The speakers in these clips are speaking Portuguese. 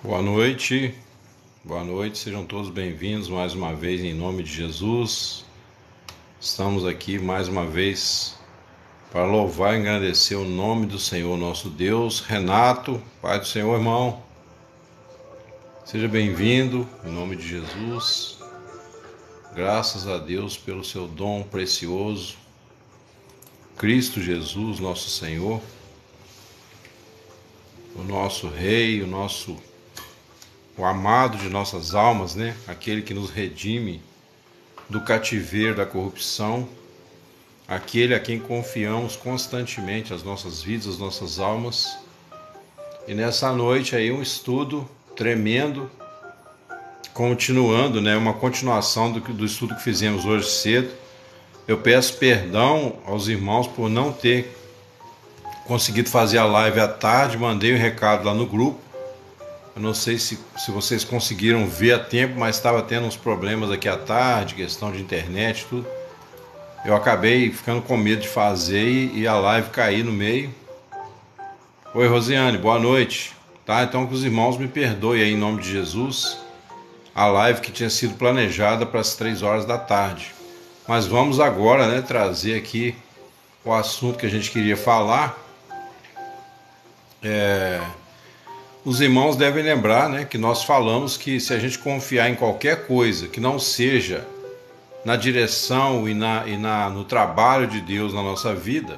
Boa noite, sejam todos bem-vindos mais uma vez em nome de Jesus. Estamos aqui mais uma vez para louvar e agradecer o nome do Senhor nosso Deus. Renato, Pai do Senhor, irmão, seja bem-vindo em nome de Jesus. Graças a Deus pelo seu dom precioso, Cristo Jesus, nosso Senhor, o nosso Rei, o amado de nossas almas, né? Aquele que nos redime do cativeiro da corrupção, aquele a quem confiamos constantemente as nossas vidas, as nossas almas. E nessa noite aí um estudo tremendo, continuando, né? Uma continuação do estudo que fizemos hoje cedo. Eu peço perdão aos irmãos por não ter conseguido fazer a live à tarde, mandei um recado lá no grupo. Eu não sei se vocês conseguiram ver a tempo, mas estava tendo uns problemas aqui à tarde, questão de internet, tudo. Eu acabei ficando com medo de fazer e a live cair no meio. Oi, Rosiane, boa noite. Tá, então que os irmãos me perdoem aí em nome de Jesus. A live que tinha sido planejada para as 3 horas da tarde. Mas vamos agora, né, trazer aqui o assunto que a gente queria falar. Os irmãos devem lembrar, né, que nós falamos que se a gente confiar em qualquer coisa que não seja na direção e no trabalho de Deus na nossa vida,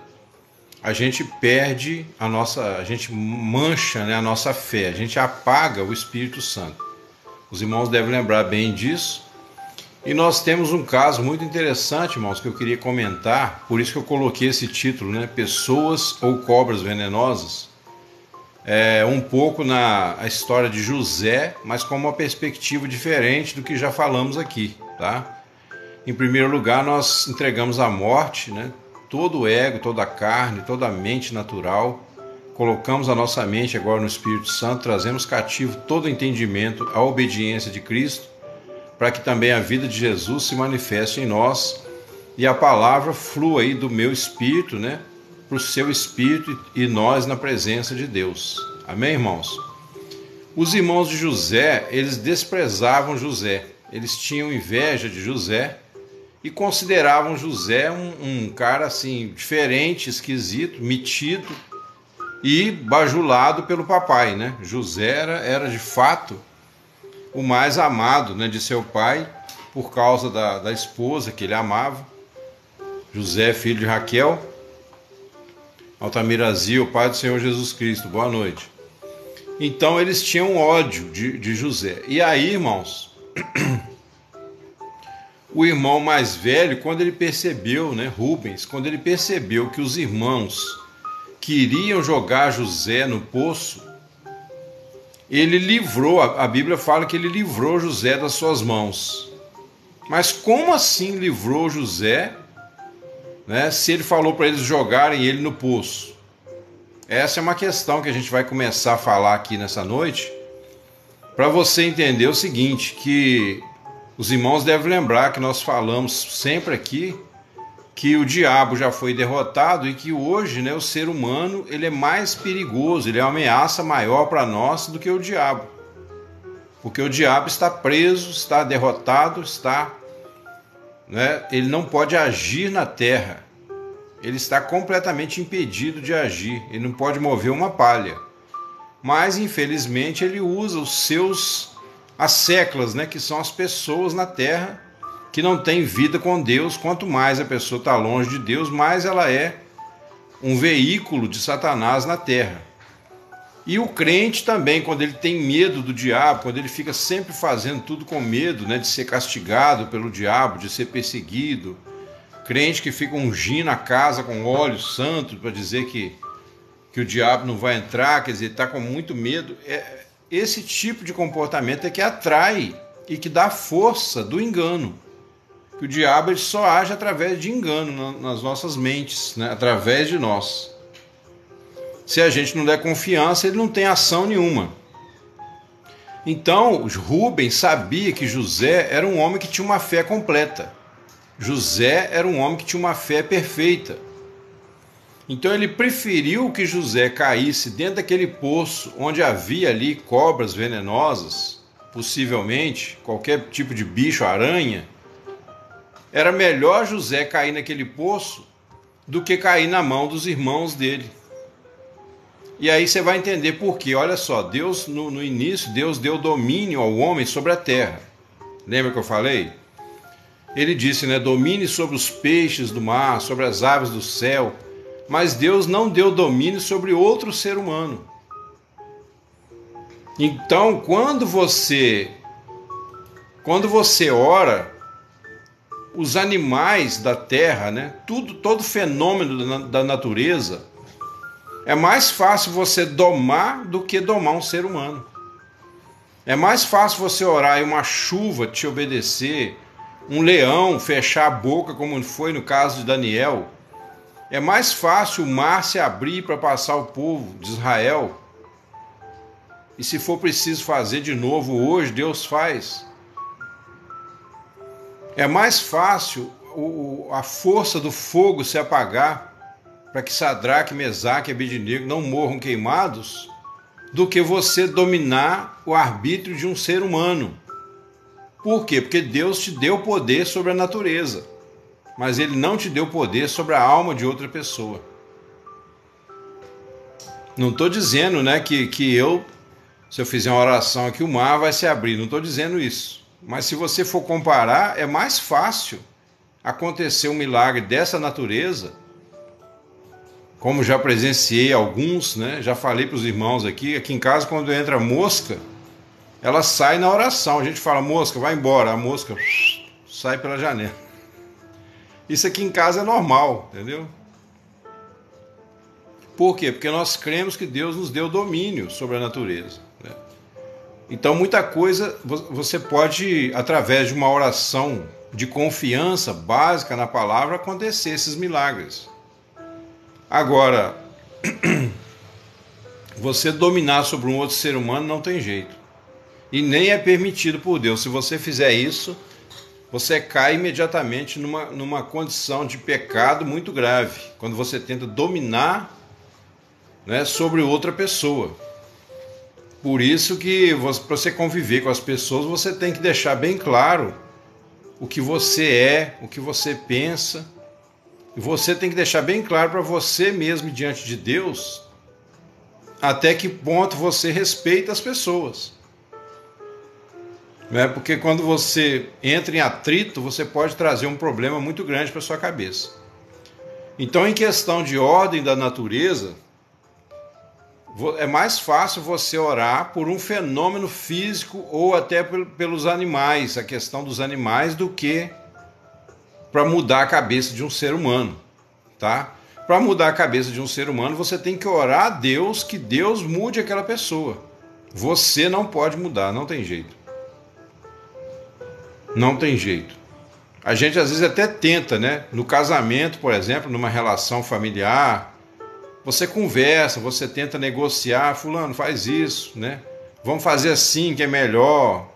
a gente perde a gente mancha, né, a nossa fé, a gente apaga o Espírito Santo. Os irmãos devem lembrar bem disso. E nós temos um caso muito interessante, irmãos, que eu queria comentar, por isso que eu coloquei esse título, né, Pessoas ou Cobras Venenosas. Um pouco na história de José, mas com uma perspectiva diferente do que já falamos aqui, tá? Em primeiro lugar, nós entregamos à morte, né, todo o ego, toda a carne, toda a mente natural, colocamos a nossa mente agora no Espírito Santo, trazemos cativo todo o entendimento à obediência de Cristo, para que também a vida de Jesus se manifeste em nós e a palavra flua aí do meu espírito, né, para o seu espírito e nós na presença de Deus. Amém, irmãos? Os irmãos de José, eles desprezavam José, eles tinham inveja de José e consideravam José um cara assim, diferente, esquisito, metido e bajulado pelo papai, né? José era de fato o mais amado, né, de seu pai, por causa da esposa que ele amava. José, filho de Raquel. Altamira Azil, Pai do Senhor Jesus Cristo, boa noite. Então eles tinham ódio de José. E aí, irmãos, o irmão mais velho, quando ele percebeu, né, Rubens, quando ele percebeu que os irmãos queriam jogar José no poço, ele livrou, a Bíblia fala que ele livrou José das suas mãos. Mas como assim livrou José, né, se ele falou para eles jogarem ele no poço? Essa é uma questão que a gente vai começar a falar aqui nessa noite, para você entender o seguinte, que os irmãos devem lembrar que nós falamos sempre aqui que o diabo já foi derrotado e que hoje, né, o ser humano ele é mais perigoso, ele é uma ameaça maior para nós do que o diabo. Porque o diabo está preso, está derrotado, ele não pode agir na terra, ele está completamente impedido de agir, ele não pode mover uma palha, mas infelizmente ele usa as séculas, né, que são as pessoas na terra que não têm vida com Deus. Quanto mais a pessoa está longe de Deus, mais ela é um veículo de Satanás na terra. E o crente também, quando ele tem medo do diabo, quando ele fica sempre fazendo tudo com medo, né, de ser castigado pelo diabo, de ser perseguido, crente que fica ungindo a casa com óleo santo para dizer que o diabo não vai entrar, quer dizer, está com muito medo, esse tipo de comportamento é que atrai e que dá força do engano. Que o diabo ele só age através de engano nas nossas mentes, né, através de nós. Se a gente não der confiança, ele não tem ação nenhuma. Então, Rubens sabia que José era um homem que tinha uma fé completa. José era um homem que tinha uma fé perfeita. Então ele preferiu que José caísse dentro daquele poço onde havia ali cobras venenosas, possivelmente qualquer tipo de bicho, aranha. Era melhor José cair naquele poço do que cair na mão dos irmãos dele. E aí você vai entender por quê. Olha só, Deus no início, Deus deu domínio ao homem sobre a terra. Lembra que eu falei? Ele disse, né, domine sobre os peixes do mar, sobre as aves do céu. Mas Deus não deu domínio sobre outro ser humano. Então, quando você ora, os animais da terra, né, todo fenômeno da natureza, é mais fácil você domar do que domar um ser humano. É mais fácil você orar e uma chuva te obedecer, um leão fechar a boca, como foi no caso de Daniel. É mais fácil o mar se abrir para passar o povo de Israel. E se for preciso fazer de novo hoje, Deus faz. É mais fácil a força do fogo se apagar para que Sadraque, Mesaque e Abednego não morram queimados do que você dominar o arbítrio de um ser humano. Por quê? Porque Deus te deu poder sobre a natureza, mas Ele não te deu poder sobre a alma de outra pessoa. Não estou dizendo, né, que se eu fizer uma oração aqui, o mar vai se abrir. Não estou dizendo isso. Mas se você for comparar, é mais fácil acontecer um milagre dessa natureza, como já presenciei alguns, né? Já falei para os irmãos aqui em casa, quando entra mosca, ela sai na oração. A gente fala, mosca, vai embora. A mosca sai pela janela. Isso aqui em casa é normal, entendeu? Por quê? Porque nós cremos que Deus nos deu domínio sobre a natureza, né? Então, muita coisa você pode, através de uma oração de confiança básica na palavra, acontecer esses milagres. Agora, você dominar sobre um outro ser humano não tem jeito. E nem é permitido por Deus. Se você fizer isso, você cai imediatamente numa condição de pecado muito grave, quando você tenta dominar, né, sobre outra pessoa. Por isso que, para você conviver com as pessoas, você tem que deixar bem claro o que você é, o que você pensa. E você tem que deixar bem claro para você mesmo diante de Deus até que ponto você respeita as pessoas. Né? Porque quando você entra em atrito, você pode trazer um problema muito grande para sua cabeça. Então, em questão de ordem da natureza, é mais fácil você orar por um fenômeno físico ou até pelos animais, a questão dos animais, do que para mudar a cabeça de um ser humano, tá? Para mudar a cabeça de um ser humano, você tem que orar a Deus, que Deus mude aquela pessoa. Você não pode mudar, não tem jeito. Não tem jeito. A gente às vezes até tenta, né? No casamento, por exemplo, numa relação familiar, você conversa, você tenta negociar, fulano, faz isso, né? Vamos fazer assim que é melhor.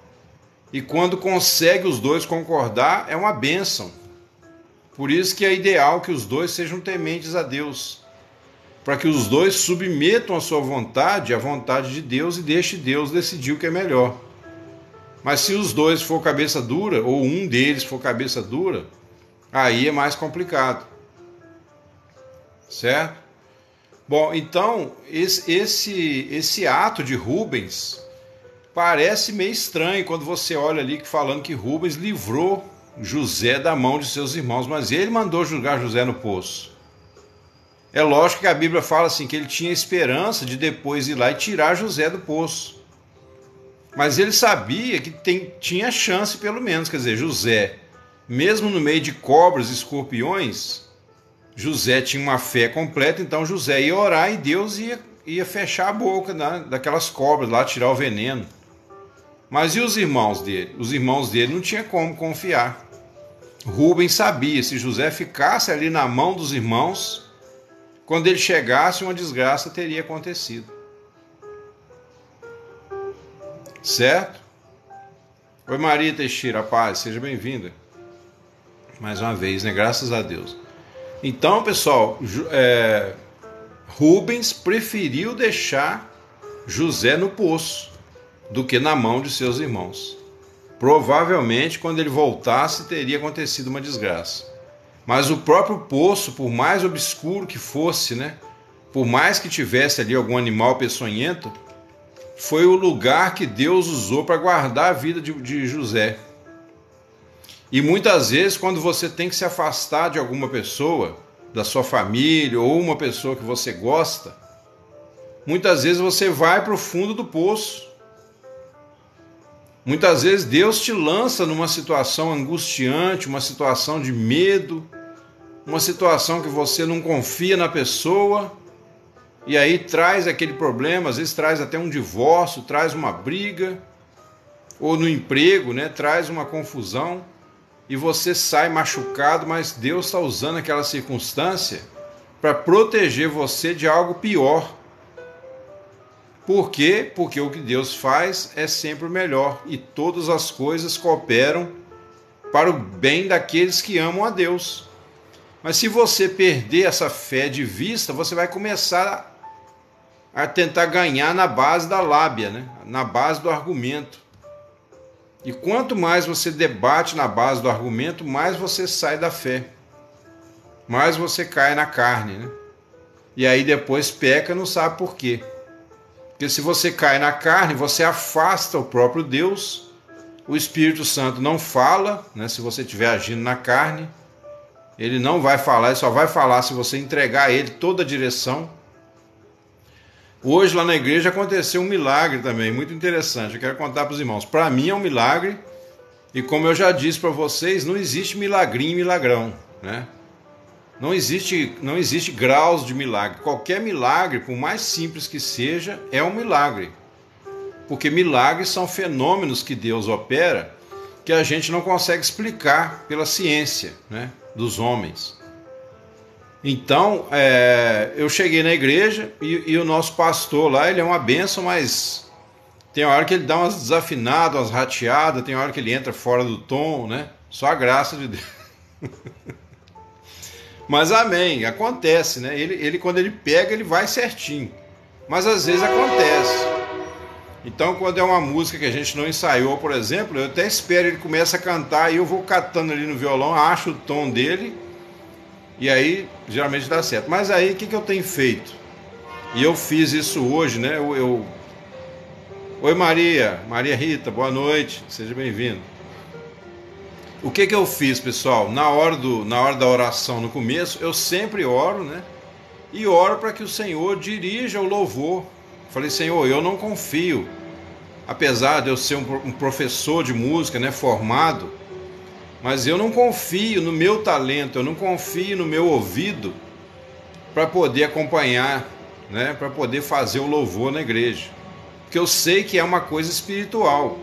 E quando consegue os dois concordar, é uma bênção. Por isso que é ideal que os dois sejam tementes a Deus, para que os dois submetam a sua vontade à vontade de Deus e deixe Deus decidir o que é melhor. Mas se os dois for cabeça dura, ou um deles for cabeça dura, aí é mais complicado. Certo? Bom, então, esse ato de Rubens parece meio estranho quando você olha ali falando que Rubens livrou José da mão de seus irmãos, mas ele mandou jogar José no poço. É lógico que a Bíblia fala assim, que ele tinha esperança de depois ir lá e tirar José do poço. Mas ele sabia que tinha chance pelo menos, quer dizer, José, mesmo no meio de cobras e escorpiões, José tinha uma fé completa, então José ia orar e Deus ia fechar a boca, né, daquelas cobras lá, tirar o veneno. Mas e os irmãos dele? Os irmãos dele não tinha como confiar. Rubens sabia, se José ficasse ali na mão dos irmãos, quando ele chegasse, uma desgraça teria acontecido. Certo? Oi, Maria Teixeira, paz, seja bem-vinda. Mais uma vez, né? Graças a Deus. Então, pessoal, Rubens preferiu deixar José no poço do que na mão de seus irmãos. Provavelmente, quando ele voltasse, teria acontecido uma desgraça. Mas o próprio poço, por mais obscuro que fosse, né, por mais que tivesse ali algum animal peçonhento, foi o lugar que Deus usou para guardar a vida de José. E muitas vezes, quando você tem que se afastar de alguma pessoa, da sua família ou uma pessoa que você gosta, muitas vezes você vai para o fundo do poço. Muitas vezes Deus te lança numa situação angustiante, uma situação de medo, uma situação que você não confia na pessoa, e aí traz aquele problema, às vezes traz até um divórcio, traz uma briga, ou no emprego, né, traz uma confusão, e você sai machucado, mas Deus está usando aquela circunstância para proteger você de algo pior. Por quê? Porque o que Deus faz é sempre o melhor, e todas as coisas cooperam para o bem daqueles que amam a Deus. Mas se você perder essa fé de vista, você vai começar a tentar ganhar na base da lábia, né? Na base do argumento. E quanto mais você debate na base do argumento, mais você sai da fé, mais você cai na carne, né? E aí depois peca, não sabe por quê. Porque se você cai na carne, você afasta o próprio Deus, o Espírito Santo não fala, né? Se você estiver agindo na carne, ele não vai falar, ele só vai falar se você entregar a ele toda a direção. Hoje lá na igreja aconteceu um milagre também, muito interessante, eu quero contar para os irmãos. Para mim é um milagre, e como eu já disse para vocês, não existe milagrinho e milagrão, né? Não existe graus de milagre. Qualquer milagre, por mais simples que seja, é um milagre. Porque milagres são fenômenos que Deus opera que a gente não consegue explicar pela ciência, né, dos homens. Então, eu cheguei na igreja e o nosso pastor lá, ele é uma bênção, mas tem hora que ele dá umas desafinadas, umas rateadas, tem hora que ele entra fora do tom, né? Só a graça de Deus. Mas amém, acontece, né? Ele quando ele pega, ele vai certinho. Mas às vezes acontece. Então, quando é uma música que a gente não ensaiou, por exemplo, eu até espero ele comece a cantar e eu vou catando ali no violão, acho o tom dele. E aí, geralmente dá certo. Mas aí, o que eu tenho feito? E eu fiz isso hoje, né? Oi, Maria Rita, boa noite, seja bem-vindo. O que eu fiz, pessoal? Na hora da oração no começo, eu sempre oro, né? E oro para que o Senhor dirija o louvor. Falei, Senhor, eu não confio. Apesar de eu ser um professor de música, né, formado, mas eu não confio no meu talento, eu não confio no meu ouvido para poder acompanhar, né, para poder fazer o louvor na igreja. Porque eu sei que é uma coisa espiritual.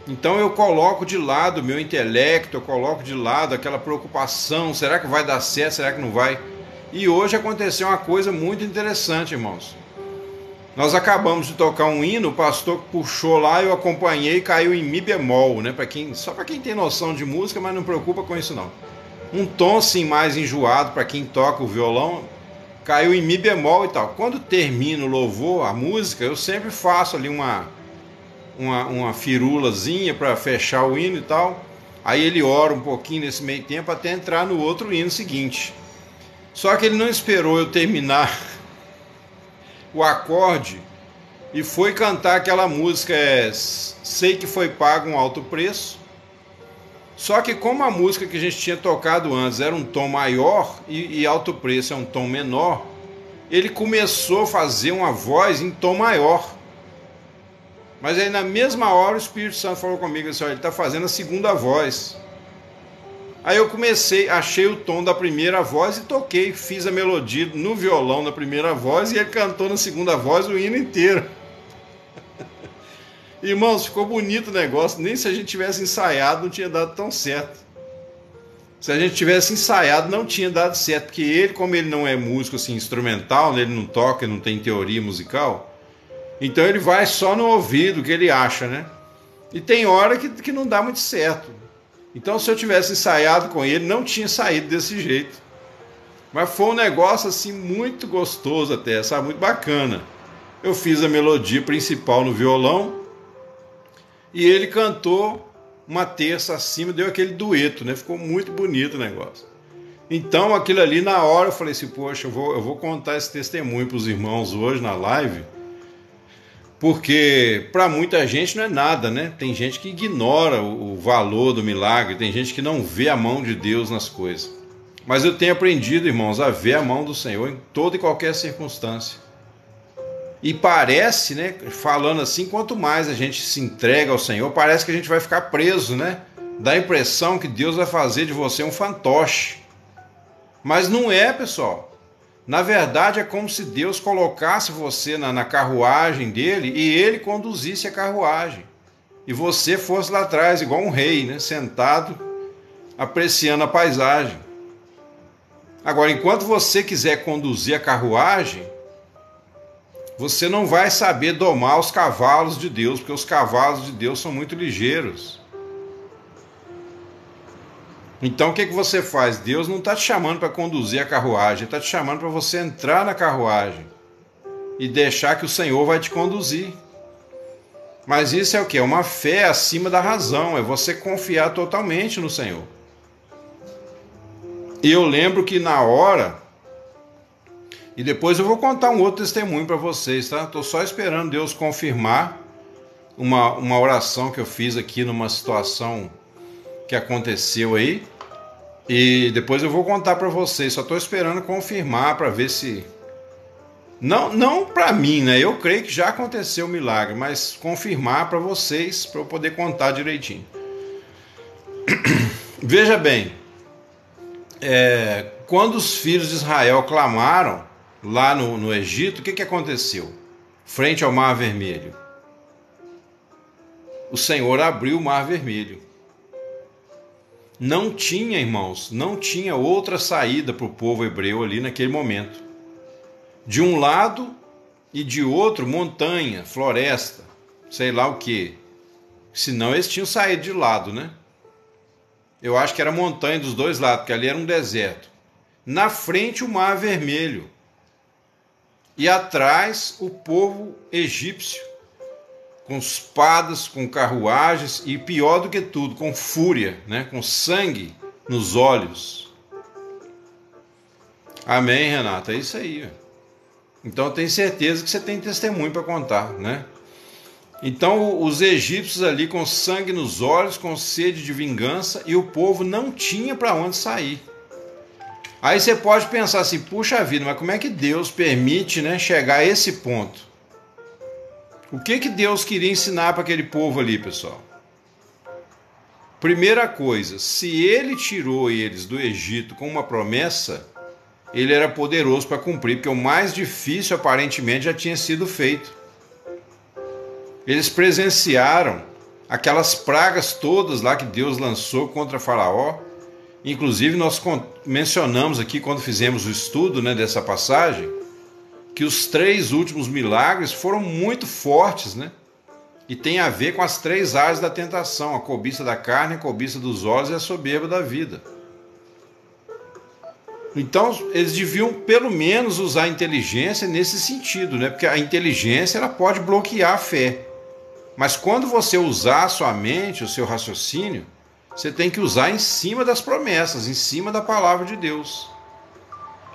Então eu coloco de lado o meu intelecto, eu coloco de lado aquela preocupação, será que vai dar certo, será que não vai? E hoje aconteceu uma coisa muito interessante, irmãos. Nós acabamos de tocar um hino, o pastor puxou lá, eu acompanhei e caiu em mi bemol, né? Só para quem tem noção de música, mas não preocupa com isso não. Um tom assim mais enjoado para quem toca o violão, caiu em mi bemol e tal. Quando termina o louvor, a música, eu sempre faço ali uma firulazinha para fechar o hino e tal. Aí ele ora um pouquinho nesse meio tempo até entrar no outro hino seguinte. Só que ele não esperou eu terminar o acorde e foi cantar aquela música, Sei que foi pago um alto preço. Só que como a música que a gente tinha tocado antes era um tom maior e alto preço é um tom menor, ele começou a fazer uma voz em tom maior. Mas aí na mesma hora o Espírito Santo falou comigo assim, ele está fazendo a segunda voz. Aí eu achei o tom da primeira voz e toquei, fiz a melodia no violão na primeira voz e ele cantou na segunda voz o hino inteiro. Irmãos, ficou bonito o negócio, nem se a gente tivesse ensaiado não tinha dado tão certo. Se a gente tivesse ensaiado não tinha dado certo, porque ele, como ele não é músico assim, instrumental, ele não toca, ele não tem teoria musical, então ele vai só no ouvido, que ele acha, né? E tem hora que não dá muito certo. Então, se eu tivesse ensaiado com ele, não tinha saído desse jeito. Mas foi um negócio assim muito gostoso até, sabe? Muito bacana. Eu fiz a melodia principal no violão e ele cantou uma terça acima, deu aquele dueto, né? Ficou muito bonito o negócio. Então aquilo ali na hora eu falei assim, poxa, eu vou contar esse testemunho para os irmãos hoje na live, porque para muita gente não é nada, né? Tem gente que ignora o valor do milagre, tem gente que não vê a mão de Deus nas coisas. Mas eu tenho aprendido, irmãos, a ver a mão do Senhor em toda e qualquer circunstância. E parece, né, falando assim, quanto mais a gente se entrega ao Senhor, parece que a gente vai ficar preso, né? Dá a impressão que Deus vai fazer de você um fantoche. Mas não é, pessoal. Na verdade, é como se Deus colocasse você na carruagem dele e ele conduzisse a carruagem. E você fosse lá atrás, igual um rei, né, sentado, apreciando a paisagem. Agora, enquanto você quiser conduzir a carruagem, você não vai saber domar os cavalos de Deus, porque os cavalos de Deus são muito ligeiros. Então o que você faz? Deus não está te chamando para conduzir a carruagem, está te chamando para você entrar na carruagem e deixar que o Senhor vai te conduzir. Mas isso é o quê? É uma fé acima da razão, é você confiar totalmente no Senhor. E eu lembro que na hora, e depois eu vou contar um outro testemunho para vocês, tá? Estou só esperando Deus confirmar uma oração que eu fiz aqui numa situação que aconteceu aí. E depois eu vou contar para vocês. Só estou esperando confirmar para ver se... Não para mim, né? Eu creio que já aconteceu o milagre, mas confirmar para vocês, para eu poder contar direitinho. Veja bem, quando os filhos de Israel clamaram lá no Egito, o que aconteceu? Frente ao Mar Vermelho. O Senhor abriu o Mar Vermelho. Não tinha, irmãos, não tinha outra saída para o povo hebreu ali naquele momento. De um lado e de outro, montanha, floresta, sei lá o que. Senão eles tinham saído de lado, né? Eu acho que era montanha dos dois lados, porque ali era um deserto. Na frente, o Mar Vermelho. E atrás, o povo egípcio, com espadas, com carruagens e, pior do que tudo, com fúria, né? Com sangue nos olhos. Amém, Renata? É isso aí. Então eu tenho certeza que você tem testemunho para contar, né? Então os egípcios ali com sangue nos olhos, com sede de vingança, e o povo não tinha para onde sair. Aí você pode pensar assim, puxa vida, mas como é que Deus permite, né, chegar a esse ponto? O que Deus queria ensinar para aquele povo ali, pessoal? Primeira coisa, se ele tirou eles do Egito com uma promessa, ele era poderoso para cumprir, porque o mais difícil aparentemente já tinha sido feito. Eles presenciaram aquelas pragas todas lá que Deus lançou contra Faraó. Inclusive nós mencionamos aqui quando fizemos o estudo, né, dessa passagem, que os 3 últimos milagres foram muito fortes, né? E tem a ver com as 3 áreas da tentação: a cobiça da carne, a cobiça dos olhos e a soberba da vida. Então eles deviam pelo menos usar a inteligência nesse sentido, né? Porque a inteligência ela pode bloquear a fé. Mas quando você usar a sua mente, o seu raciocínio, você tem que usar em cima das promessas, em cima da palavra de Deus.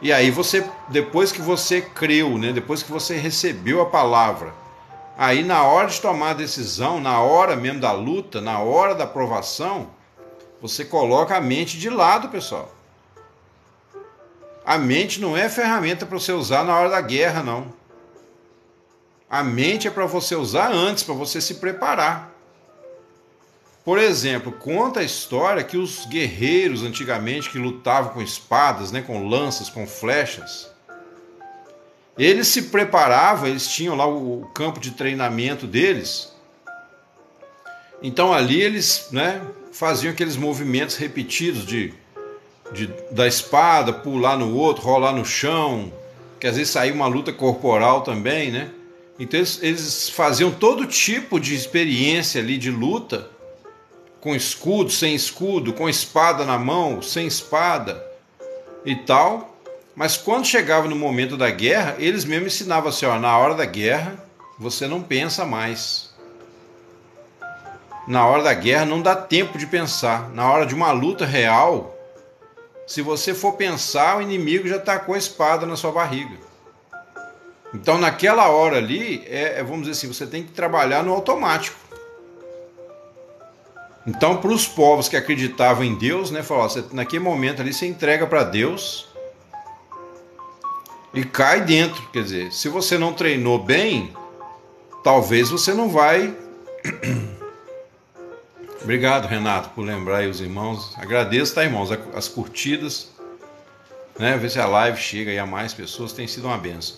E aí você, depois que você creu, né, depois que você recebeu a palavra, aí na hora de tomar a decisão, na hora mesmo da luta, na hora da provação, você coloca a mente de lado, pessoal. A mente não é ferramenta para você usar na hora da guerra, não. A mente é para você usar antes, para você se preparar. Por exemplo, conta a história que os guerreiros antigamente que lutavam com espadas, né, com lanças, com flechas, eles se preparavam, eles tinham lá o campo de treinamento deles. Então ali eles, né, faziam aqueles movimentos repetidos da espada, pular no outro, rolar no chão, que às vezes saía uma luta corporal também, né? Então eles faziam todo tipo de experiência ali de luta, com escudo, sem escudo, com espada na mão, sem espada e tal. Mas quando chegava no momento da guerra, eles mesmos ensinavam assim, ó, na hora da guerra, você não pensa mais. Na hora da guerra não dá tempo de pensar. Na hora de uma luta real, se você for pensar, o inimigo já tacou a espada na sua barriga. Então naquela hora ali, vamos dizer assim, você tem que trabalhar no automático. Então para os povos que acreditavam em Deus, né, falou, naquele momento ali você entrega para Deus e cai dentro. Quer dizer, se você não treinou bem, talvez você não vai... Obrigado, Renato, por lembrar aí os irmãos. Agradeço, tá, irmãos? As curtidas, né? Ver se a live chega aí a mais pessoas, tem sido uma benção.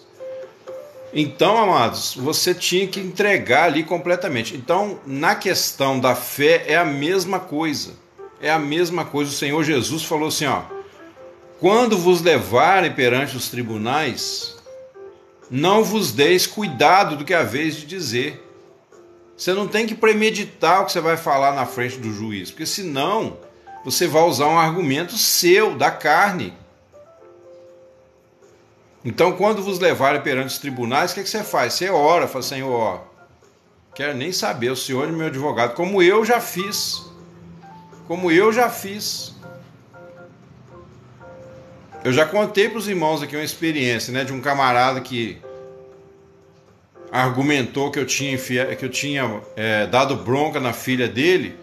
Então, amados, você tinha que entregar ali completamente. Então, na questão da fé, é a mesma coisa. É a mesma coisa. O Senhor Jesus falou assim, ó: quando vos levarem perante os tribunais, não vos deis cuidado do que haveis de dizer. Você não tem que premeditar o que você vai falar na frente do juiz, porque senão você vai usar um argumento seu, da carne. Então, quando vos levarem perante os tribunais, o que você faz? Você ora, fala, Senhor, ó, quero nem saber, o Senhor é meu advogado, como eu já fiz. Como eu já fiz. Eu já contei para os irmãos aqui uma experiência, né, de um camarada que argumentou que eu tinha dado bronca na filha dele,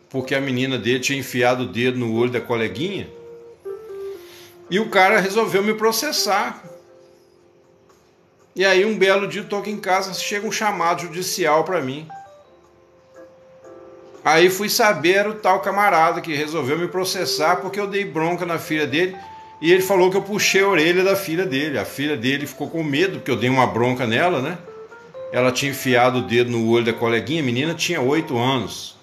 porque a menina dele tinha enfiado o dedo no olho da coleguinha. E o cara resolveu me processar. E aí um belo dia eu tô aqui em casa, chega um chamado judicial para mim. Aí fui saber, era o tal camarada que resolveu me processar porque eu dei bronca na filha dele. E ele falou que eu puxei a orelha da filha dele. A filha dele ficou com medo, porque eu dei uma bronca nela, né? Ela tinha enfiado o dedo no olho da coleguinha, a menina tinha 8 anos.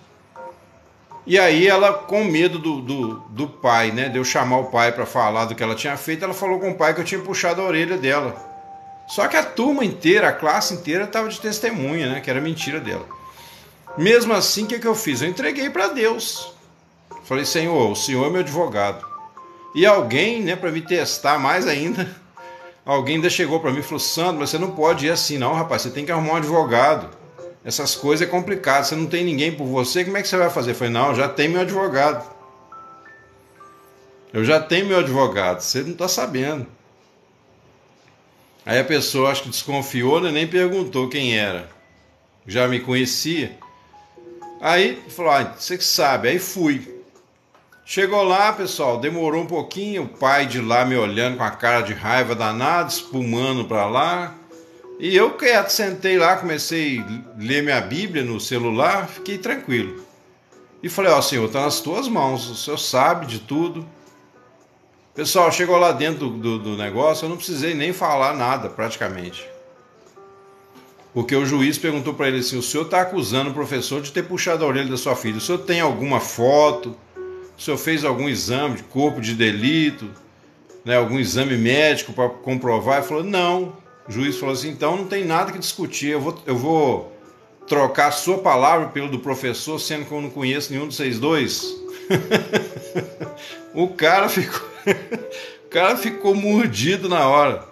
E aí ela, com medo do pai, né? De eu chamar o pai para falar do que ela tinha feito, ela falou com o pai que eu tinha puxado a orelha dela. Só que a turma inteira, a classe inteira estava de testemunha, né? Que era mentira dela. Mesmo assim, o que eu fiz? Eu entreguei para Deus. Falei, Senhor, o Senhor é meu advogado. E alguém, né, para me testar mais ainda, alguém ainda chegou para mim e falou, Sandro, mas você não pode ir assim não, rapaz, você tem que arrumar um advogado. Essas coisas é complicado, você não tem ninguém por você, como é que você vai fazer? Eu falei, não, eu já tenho meu advogado. Eu já tenho meu advogado, você não está sabendo. Aí a pessoa, acho que desconfiou, né, nem perguntou quem era. Já me conhecia. Aí falou, você que sabe, aí fui. Chegou lá, pessoal, demorou um pouquinho, o pai de lá me olhando com a cara de raiva danada, espumando para lá. E eu quieto, sentei lá, comecei a ler minha Bíblia no celular, fiquei tranquilo. E falei, Senhor, está nas tuas mãos, o Senhor sabe de tudo. Pessoal, chegou lá dentro do negócio, eu não precisei nem falar nada, praticamente. Porque o juiz perguntou para ele assim, o senhor está acusando o professor de ter puxado a orelha da sua filha, o senhor tem alguma foto? O senhor fez algum exame de corpo de delito, né, algum exame médico para comprovar? Ele falou, não. O juiz falou assim, então não tem nada que discutir, eu vou trocar a sua palavra pelo do professor, sendo que eu não conheço nenhum de vocês dois. O cara ficou mordido na hora,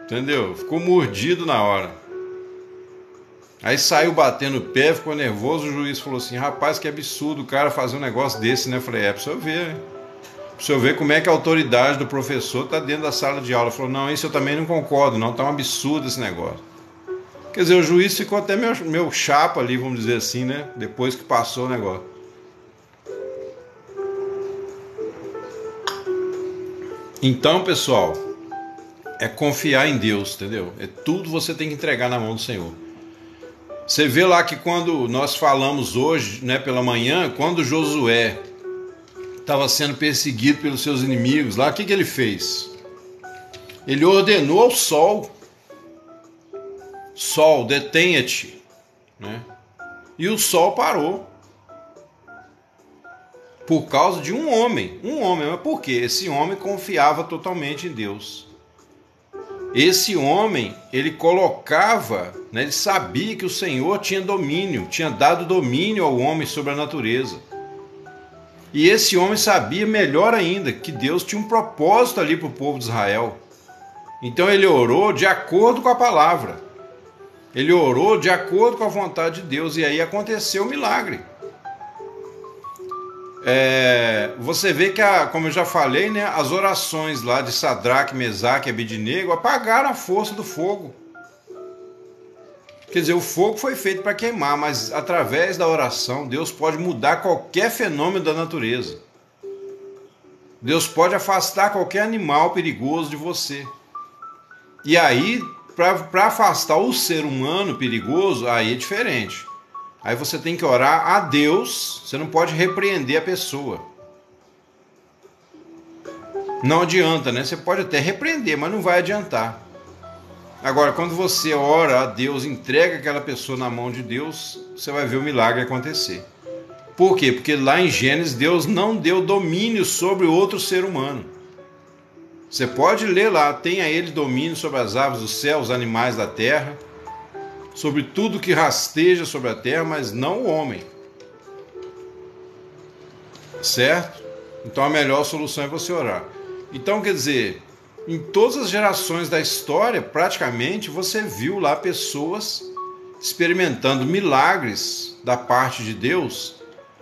entendeu? Ficou mordido na hora. Aí saiu batendo o pé, ficou nervoso, o juiz falou assim, rapaz, que absurdo o cara fazer um negócio desse, né? Eu falei, pra senhor ver, né? Pra senhor ver como é que a autoridade do professor tá dentro da sala de aula. Ele falou, não, isso eu também não concordo, não, tá um absurdo esse negócio. Quer dizer, o juiz ficou até meu chapa ali, vamos dizer assim, né? Depois que passou o negócio. Então, pessoal, é confiar em Deus, entendeu? É tudo você tem que entregar na mão do Senhor. Você vê lá que quando nós falamos hoje, né, pela manhã, quando Josué estava sendo perseguido pelos seus inimigos, lá o que ele fez? Ele ordenou ao sol, detenha-te, né? E o sol parou. Por causa de um homem, mas por quê? Esse homem confiava totalmente em Deus. Esse homem, ele colocava, né, ele sabia que o Senhor tinha domínio, tinha dado domínio ao homem sobre a natureza. E esse homem sabia melhor ainda que Deus tinha um propósito ali para o povo de Israel. Então ele orou de acordo com a palavra. Ele orou de acordo com a vontade de Deus. E aí aconteceu o milagre. Você vê que, como eu já falei, né, as orações lá de Sadraque, Mesaque e Abednego apagaram a força do fogo. Quer dizer, o fogo foi feito para queimar, mas através da oração, Deus pode mudar qualquer fenômeno da natureza. Deus pode afastar qualquer animal perigoso de você. E aí, para afastar o ser humano perigoso, aí é diferente. Aí você tem que orar a Deus, você não pode repreender a pessoa. Não adianta, né? Você pode até repreender, mas não vai adiantar. Agora, quando você ora a Deus, entrega aquela pessoa na mão de Deus, você vai ver o milagre acontecer. Por quê? Porque lá em Gênesis, Deus não deu domínio sobre outro ser humano. Você pode ler lá, tem a ele domínio sobre as aves do céu, os animais da terra, sobre tudo que rasteja sobre a terra, mas não o homem. Certo? Então a melhor solução é você orar. Então, quer dizer, em todas as gerações da história, praticamente, você viu lá pessoas experimentando milagres da parte de Deus,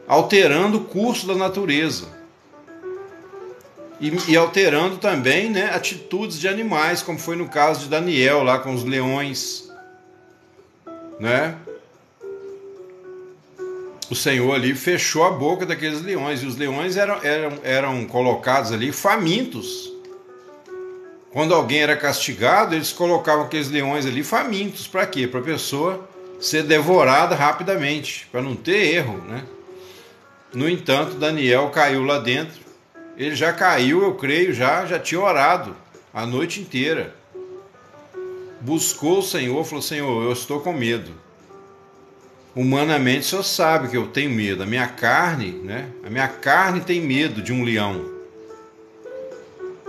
alterando o curso da natureza. E alterando também, né, atitudes de animais, como foi no caso de Daniel, lá com os leões. Né? O Senhor ali fechou a boca daqueles leões, e os leões eram colocados ali famintos. Quando alguém era castigado, eles colocavam aqueles leões ali famintos. Para quê? Para a pessoa ser devorada rapidamente, para não ter erro, né? No entanto, Daniel caiu lá dentro. Ele já caiu, eu creio, já tinha orado a noite inteira. Buscou o Senhor, falou: Senhor, eu estou com medo. Humanamente, o Senhor sabe que eu tenho medo. A minha carne, né? A minha carne tem medo de um leão.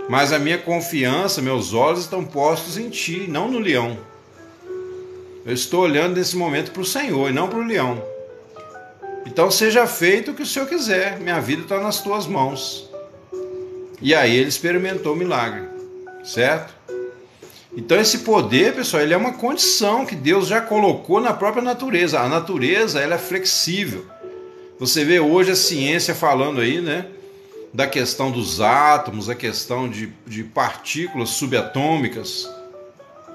Mas a minha confiança, meus olhos estão postos em Ti, não no leão. Eu estou olhando nesse momento para o Senhor e não para o leão. Então seja feito o que o Senhor quiser. Minha vida está nas Tuas mãos. E aí ele experimentou o milagre. Certo? Então esse poder, pessoal, ele é uma condição que Deus já colocou na própria natureza. A natureza, ela é flexível. Você vê hoje a ciência falando aí, né, da questão dos átomos, a questão de partículas subatômicas.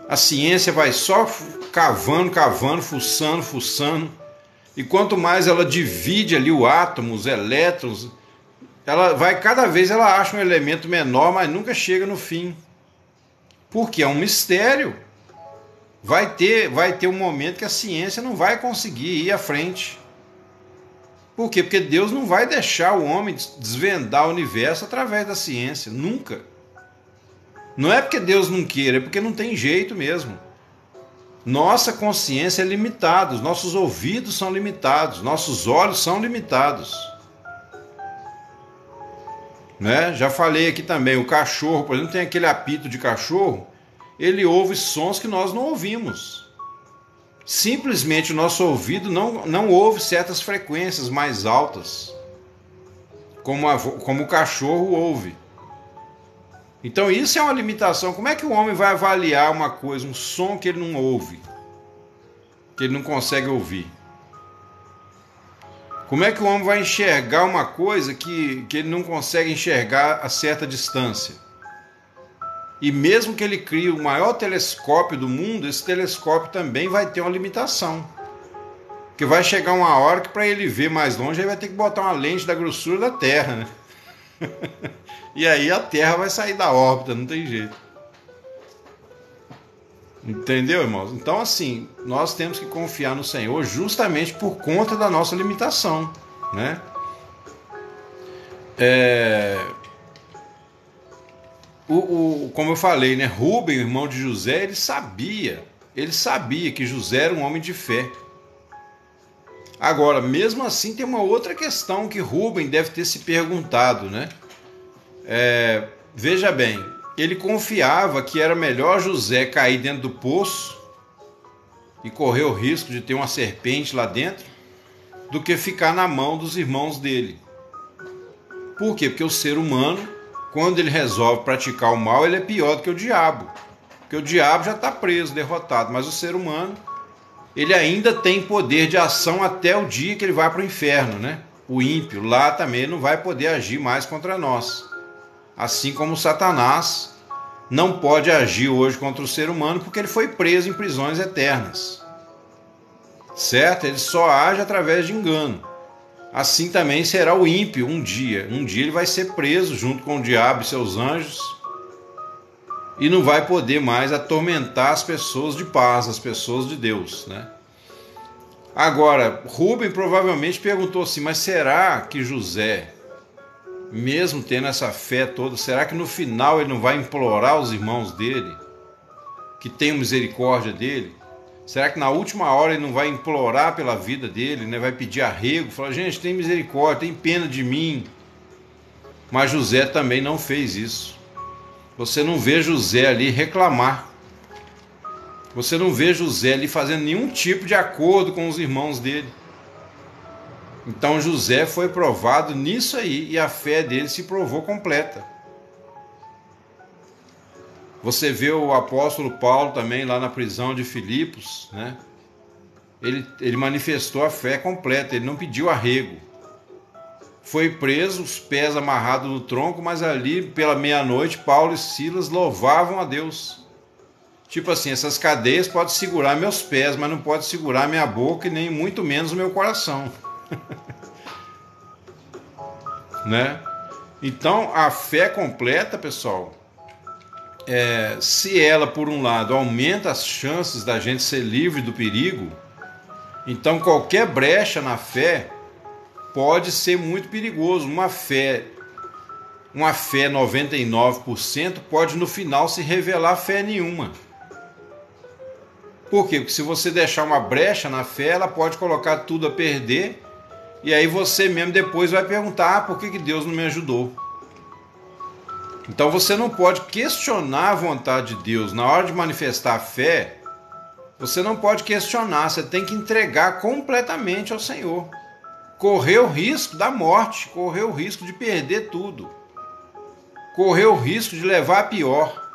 A ciência vai só cavando, fuçando. E quanto mais ela divide ali o átomo, os elétrons, cada vez ela acha um elemento menor, mas nunca chega no fim. Porque é um mistério. Vai ter um momento que a ciência não vai conseguir ir à frente. Por quê? Porque Deus não vai deixar o homem desvendar o universo através da ciência. Nunca. Não é porque Deus não queira, é porque não tem jeito mesmo. Nossa consciência é limitada, os nossos ouvidos são limitados, nossos olhos são limitados. Né? Já falei aqui também, o cachorro, por exemplo, tem aquele apito de cachorro, ele ouve sons que nós não ouvimos. Simplesmente o nosso ouvido não ouve certas frequências mais altas, como o cachorro ouve. Então isso é uma limitação. Como é que o homem vai avaliar uma coisa, um som que ele não ouve, que ele não consegue ouvir? Como é que o homem vai enxergar uma coisa que ele não consegue enxergar a certa distância? E mesmo que ele crie o maior telescópio do mundo, esse telescópio também vai ter uma limitação. Porque vai chegar uma hora que para ele ver mais longe, ele vai ter que botar uma lente da grossura da Terra, né? E aí a Terra vai sair da órbita, não tem jeito. Entendeu, irmãos? Então, assim, nós temos que confiar no Senhor justamente por conta da nossa limitação, né? Como eu falei, né? Rubem, o irmão de José, ele sabia que José era um homem de fé. Agora, mesmo assim, tem uma outra questão que Rubem deve ter se perguntado, né? Veja bem, ele confiava que era melhor José cair dentro do poço e correr o risco de ter uma serpente lá dentro do que ficar na mão dos irmãos dele. Por quê? Porque o ser humano, quando ele resolve praticar o mal, ele é pior do que o diabo. Porque o diabo já está preso, derrotado, mas o ser humano, ele ainda tem poder de ação até o dia que ele vai para o inferno, né? O ímpio lá também não vai poder agir mais contra nós. Assim como Satanás não pode agir hoje contra o ser humano porque ele foi preso em prisões eternas. Certo? Ele só age através de engano. Assim também será o ímpio um dia. Um dia ele vai ser preso junto com o diabo e seus anjos e não vai poder mais atormentar as pessoas de paz, as pessoas de Deus, né? Agora, Rubem provavelmente perguntou assim, mas será que José, mesmo tendo essa fé toda, será que no final ele não vai implorar aos irmãos dele que tenham misericórdia dele? Será que na última hora ele não vai implorar pela vida dele, né? Vai pedir arrego, falar, gente, tem misericórdia, tem pena de mim? Mas José também não fez isso. Você não vê José ali reclamar. Você não vê José ali fazendo nenhum tipo de acordo com os irmãos dele. Então José foi provado nisso aí e a fé dele se provou completa. Você vê o apóstolo Paulo também lá na prisão de Filipos, né? Ele manifestou a fé completa, ele não pediu arrego. Foi preso, os pés amarrados no tronco, mas ali pela meia-noite Paulo e Silas louvavam a Deus. Tipo assim, essas cadeias podem segurar meus pés, mas não pode segurar minha boca e nem muito menos o meu coração. Né? Então, a fé completa, pessoal, se ela, por um lado, aumenta as chances da gente ser livre do perigo, então qualquer brecha na fé pode ser muito perigoso. Uma fé 99% pode no final se revelar fé nenhuma. Por quê? Porque se você deixar uma brecha na fé, ela pode colocar tudo a perder, e aí você mesmo depois vai perguntar, por que Deus não me ajudou? Então você não pode questionar a vontade de Deus. Na hora de manifestar a fé, você não pode questionar, você tem que entregar completamente ao Senhor. Correr o risco da morte, correr o risco de perder tudo, correr o risco de levar a pior.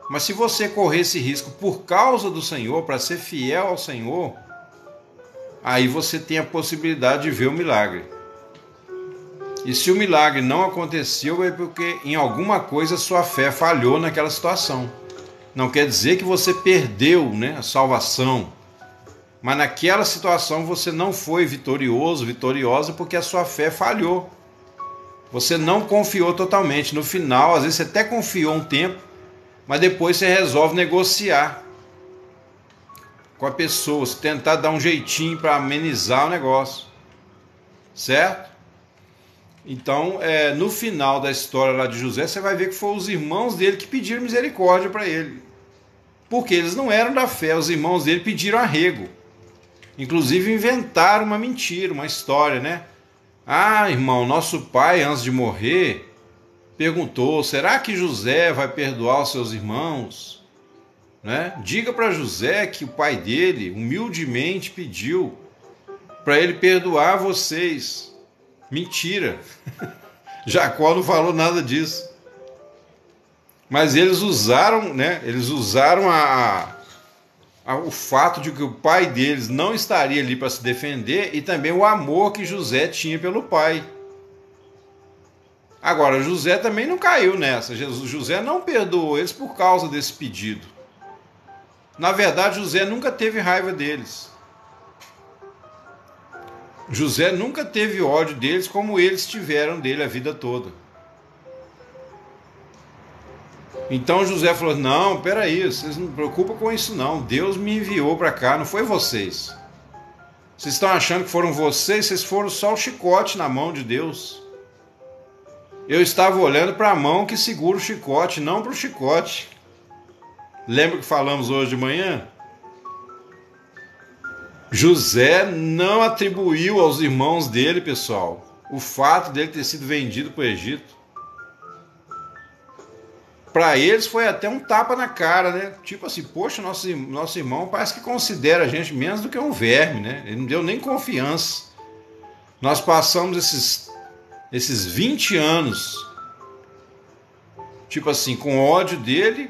Mas se você correr esse risco por causa do Senhor, para ser fiel ao Senhor, aí você tem a possibilidade de ver o milagre. E se o milagre não aconteceu, é porque em alguma coisa sua fé falhou naquela situação. Não quer dizer que você perdeu, né, a salvação. Mas naquela situação você não foi vitorioso, vitoriosa, porque a sua fé falhou. Você não confiou totalmente. No final, às vezes você até confiou um tempo, mas depois você resolve negociar com a pessoa, você tentar dar um jeitinho para amenizar o negócio. Certo? Então, no final da história lá de José, você vai ver que foram os irmãos dele que pediram misericórdia para ele. Porque eles não eram da fé, os irmãos dele pediram arrego. Inclusive inventaram uma mentira, uma história, né? Ah, irmão, nosso pai, antes de morrer, perguntou, será que José vai perdoar os seus irmãos? Né? Diga para José que o pai dele humildemente pediu para ele perdoar vocês. Mentira. Jacó não falou nada disso. Mas eles usaram, né? Eles usaram o fato de que o pai deles não estaria ali para se defender e também o amor que José tinha pelo pai. Agora, José também não caiu nessa. José não perdoou eles por causa desse pedido. Na verdade, José nunca teve raiva deles. José nunca teve ódio deles como eles tiveram dele a vida toda. Então José falou, não, peraí, vocês não se preocupam com isso não. Deus me enviou para cá, não foi vocês. Vocês estão achando que foram vocês foram só o chicote na mão de Deus. Eu estava olhando para a mão que segura o chicote, não para o chicote. Lembra que falamos hoje de manhã? José não atribuiu aos irmãos dele, pessoal, o fato dele ter sido vendido para o Egito. Para eles foi até um tapa na cara, né? Tipo assim, poxa, nosso irmão parece que considera a gente menos do que um verme, né? Ele não deu nem confiança. Nós passamos esses esses 20 anos, tipo assim, com ódio dele,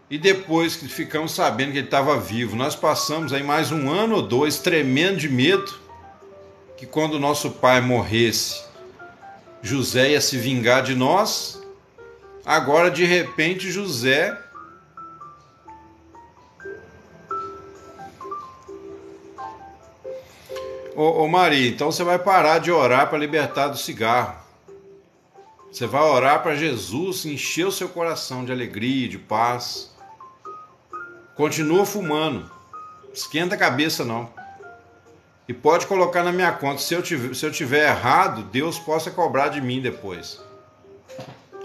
e depois que ficamos sabendo que ele estava vivo, nós passamos aí mais 1 ano ou 2 tremendo de medo, que quando nosso pai morresse, José ia se vingar de nós. Agora, de repente, José Ô Maria, então você vai parar de orar para libertar do cigarro. Você vai orar para Jesus encher o seu coração de alegria, de paz. Continua fumando. Esquenta a cabeça não. E pode colocar na minha conta. Se eu tiver errado, Deus possa cobrar de mim depois.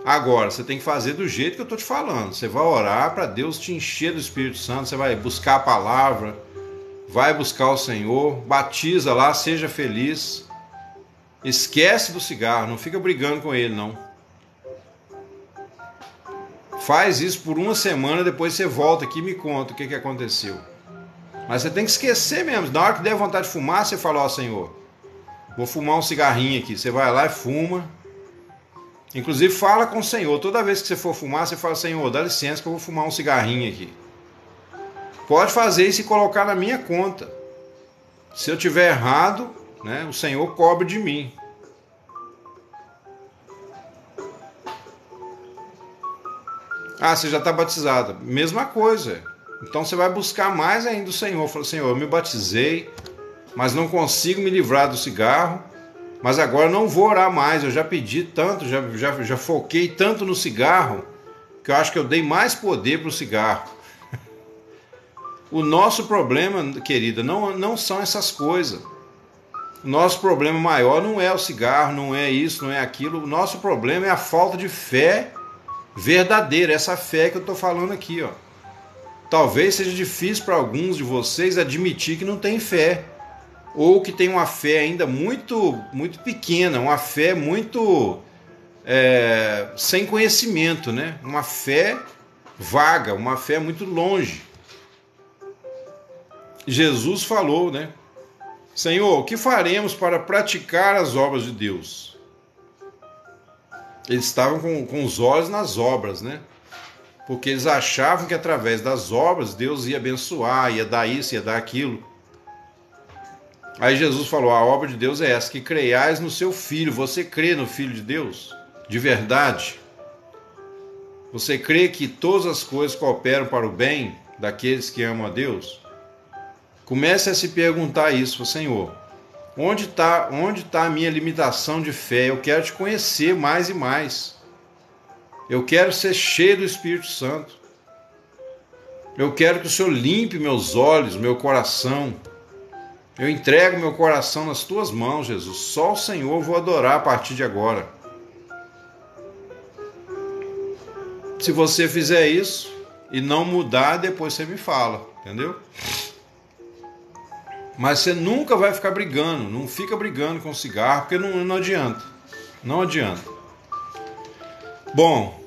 Agora, você tem que fazer do jeito que eu estou te falando. Você vai orar para Deus te encher do Espírito Santo. Você vai buscar a palavra. Vai buscar o Senhor. Batiza lá, seja feliz. Esquece do cigarro. Não fica brigando com ele, não. Faz isso por 1 semana. Depois você volta aqui e me conta o que aconteceu. Mas você tem que esquecer mesmo. Na hora que der vontade de fumar, você fala: ó, Senhor, vou fumar um cigarrinho aqui. Você vai lá e fuma. Inclusive fala com o Senhor. Toda vez que você for fumar, você fala: Senhor, dá licença que eu vou fumar um cigarrinho aqui. Pode fazer isso e colocar na minha conta. Se eu tiver errado, né, o Senhor cobre de mim. Ah, você já está batizada. Mesma coisa. Então você vai buscar mais ainda o Senhor. Fala: Senhor, eu me batizei, mas não consigo me livrar do cigarro. Mas agora não vou orar mais. Eu já pedi tanto, já foquei tanto no cigarro, que eu acho que eu dei mais poder para o cigarro. O nosso problema, querida, não são essas coisas. O nosso problema maior não é o cigarro, não é isso, não é aquilo. O nosso problema é a falta de fé verdadeira, essa fé que eu estou falando aqui, ó. Talvez seja difícil para alguns de vocês admitir que não tem fé, ou que tem uma fé ainda muito, muito pequena, uma fé muito sem conhecimento, né? Uma fé vaga, uma fé muito longe. Jesus falou, né? Senhor, o que faremos para praticar as obras de Deus? Eles estavam com os olhos nas obras, né? Porque eles achavam que através das obras Deus ia abençoar, ia dar isso, ia dar aquilo. Aí Jesus falou: a obra de Deus é essa, que creiais no seu Filho. Você crê no Filho de Deus? De verdade? Você crê que todas as coisas cooperam para o bem daqueles que amam a Deus? Comece a se perguntar isso: Senhor, onde está a minha limitação de fé? Eu quero te conhecer mais e mais. Eu quero ser cheio do Espírito Santo. Eu quero que o Senhor limpe meus olhos, meu coração. Eu entrego meu coração nas tuas mãos, Jesus. Só o Senhor eu vou adorar a partir de agora. Se você fizer isso e não mudar, depois você me fala, entendeu? Mas você nunca vai ficar brigando. Não fica brigando com cigarro, porque não adianta. Não adianta. Bom,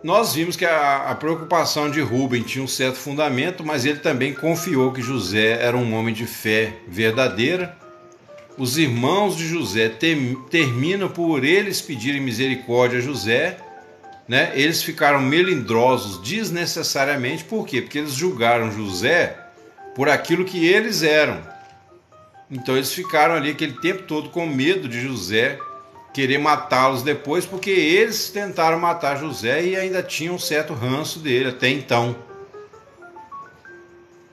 nós vimos que a preocupação de Rubem tinha um certo fundamento, mas ele também confiou que José era um homem de fé verdadeira. Os irmãos de José terminam por eles pedirem misericórdia a José, né? Eles ficaram melindrosos desnecessariamente. Por quê? Porque eles julgaram José por aquilo que eles eram. Então eles ficaram ali aquele tempo todo com medo de José querer matá-los depois, porque eles tentaram matar José e ainda tinham um certo ranço dele até então.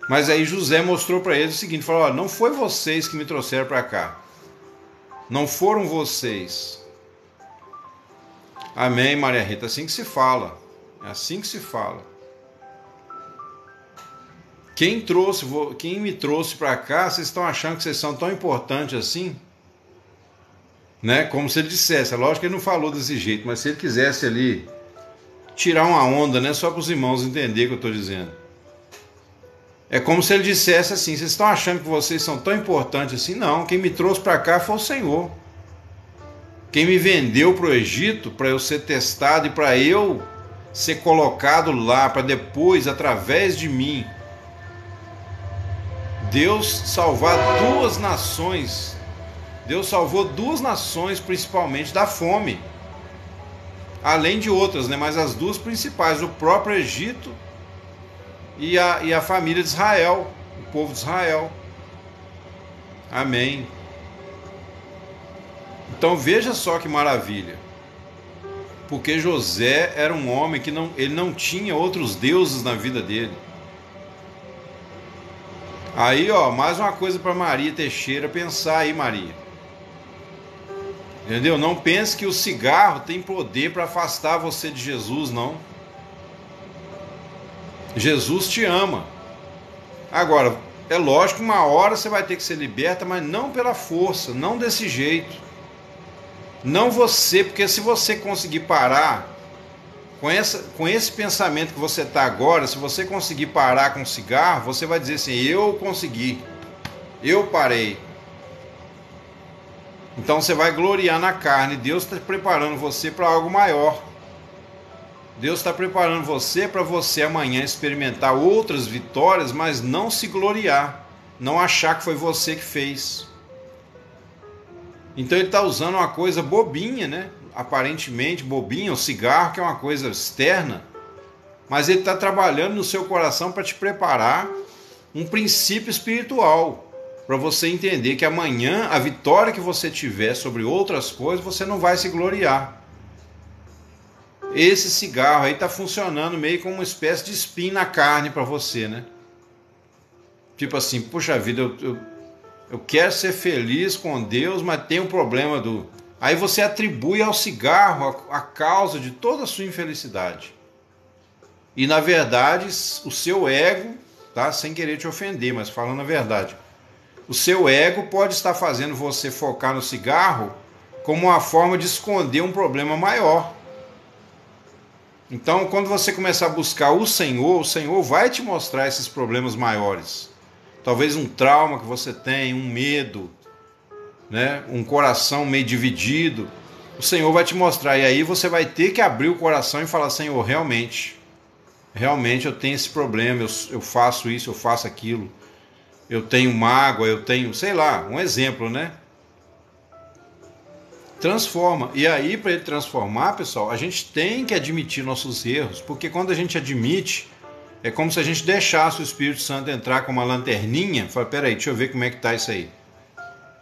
Mas aí José mostrou para eles o seguinte, falou: olha, não foi vocês que me trouxeram para cá. Não foram vocês. Amém, Maria Rita? Assim que se fala. É assim que se fala. Quem me trouxe para cá, vocês estão achando que vocês são tão importantes assim? Né? Como se ele dissesse, é lógico que ele não falou desse jeito, mas se ele quisesse ali tirar uma onda, né? Só para os irmãos entenderem o que eu estou dizendo. É como se ele dissesse assim: vocês estão achando que vocês são tão importantes assim? Não, quem me trouxe para cá foi o Senhor. Quem me vendeu para o Egito para eu ser testado e para eu ser colocado lá, para depois, através de mim, Deus salvar 2 nações Deus salvou 2 nações principalmente da fome, além de outras, né? Mas as 2 principais, o próprio Egito e a família de Israel, o povo de Israel. Amém. Então veja só que maravilha, porque José era um homem que ele não tinha outros deuses na vida dele. Aí, ó, mais uma coisa para Maria Teixeira pensar aí, Maria. Entendeu? Não pense que o cigarro tem poder para afastar você de Jesus, não. Jesus te ama. Agora, é lógico que uma hora você vai ter que ser liberta, mas não pela força, não desse jeito. Não você, porque se você conseguir parar com esse pensamento que você está agora, se você conseguir parar com o cigarro, você vai dizer assim: eu consegui, eu parei. Então você vai gloriar na carne. Deus está preparando você para algo maior. Deus está preparando você para você amanhã experimentar outras vitórias, mas não se gloriar, não achar que foi você que fez. Então ele está usando uma coisa bobinha, né? Aparentemente bobinha, o cigarro, que é uma coisa externa, mas ele está trabalhando no seu coração para te preparar um princípio espiritual, para você entender que amanhã a vitória que você tiver sobre outras coisas, você não vai se gloriar. Esse cigarro aí está funcionando meio como uma espécie de espinho na carne para você, né? Tipo assim, puxa vida, eu quero ser feliz com Deus, mas tem um problema do... Aí você atribui ao cigarro a causa de toda a sua infelicidade. E na verdade, o seu ego, tá? Sem querer te ofender, mas falando a verdade, o seu ego pode estar fazendo você focar no cigarro como uma forma de esconder um problema maior. Então, quando você começar a buscar o Senhor vai te mostrar esses problemas maiores. Talvez um trauma que você tem, um medo, né? Um coração meio dividido. O Senhor vai te mostrar. E aí você vai ter que abrir o coração e falar: Senhor, realmente eu tenho esse problema, eu faço isso, eu faço aquilo. Eu tenho mágoa, eu tenho, sei lá, um exemplo, né? Transforma. E aí, para ele transformar, pessoal, a gente tem que admitir nossos erros, porque quando a gente admite, é como se a gente deixasse o Espírito Santo entrar com uma lanterninha. Fala: peraí, deixa eu ver como é que tá isso aí.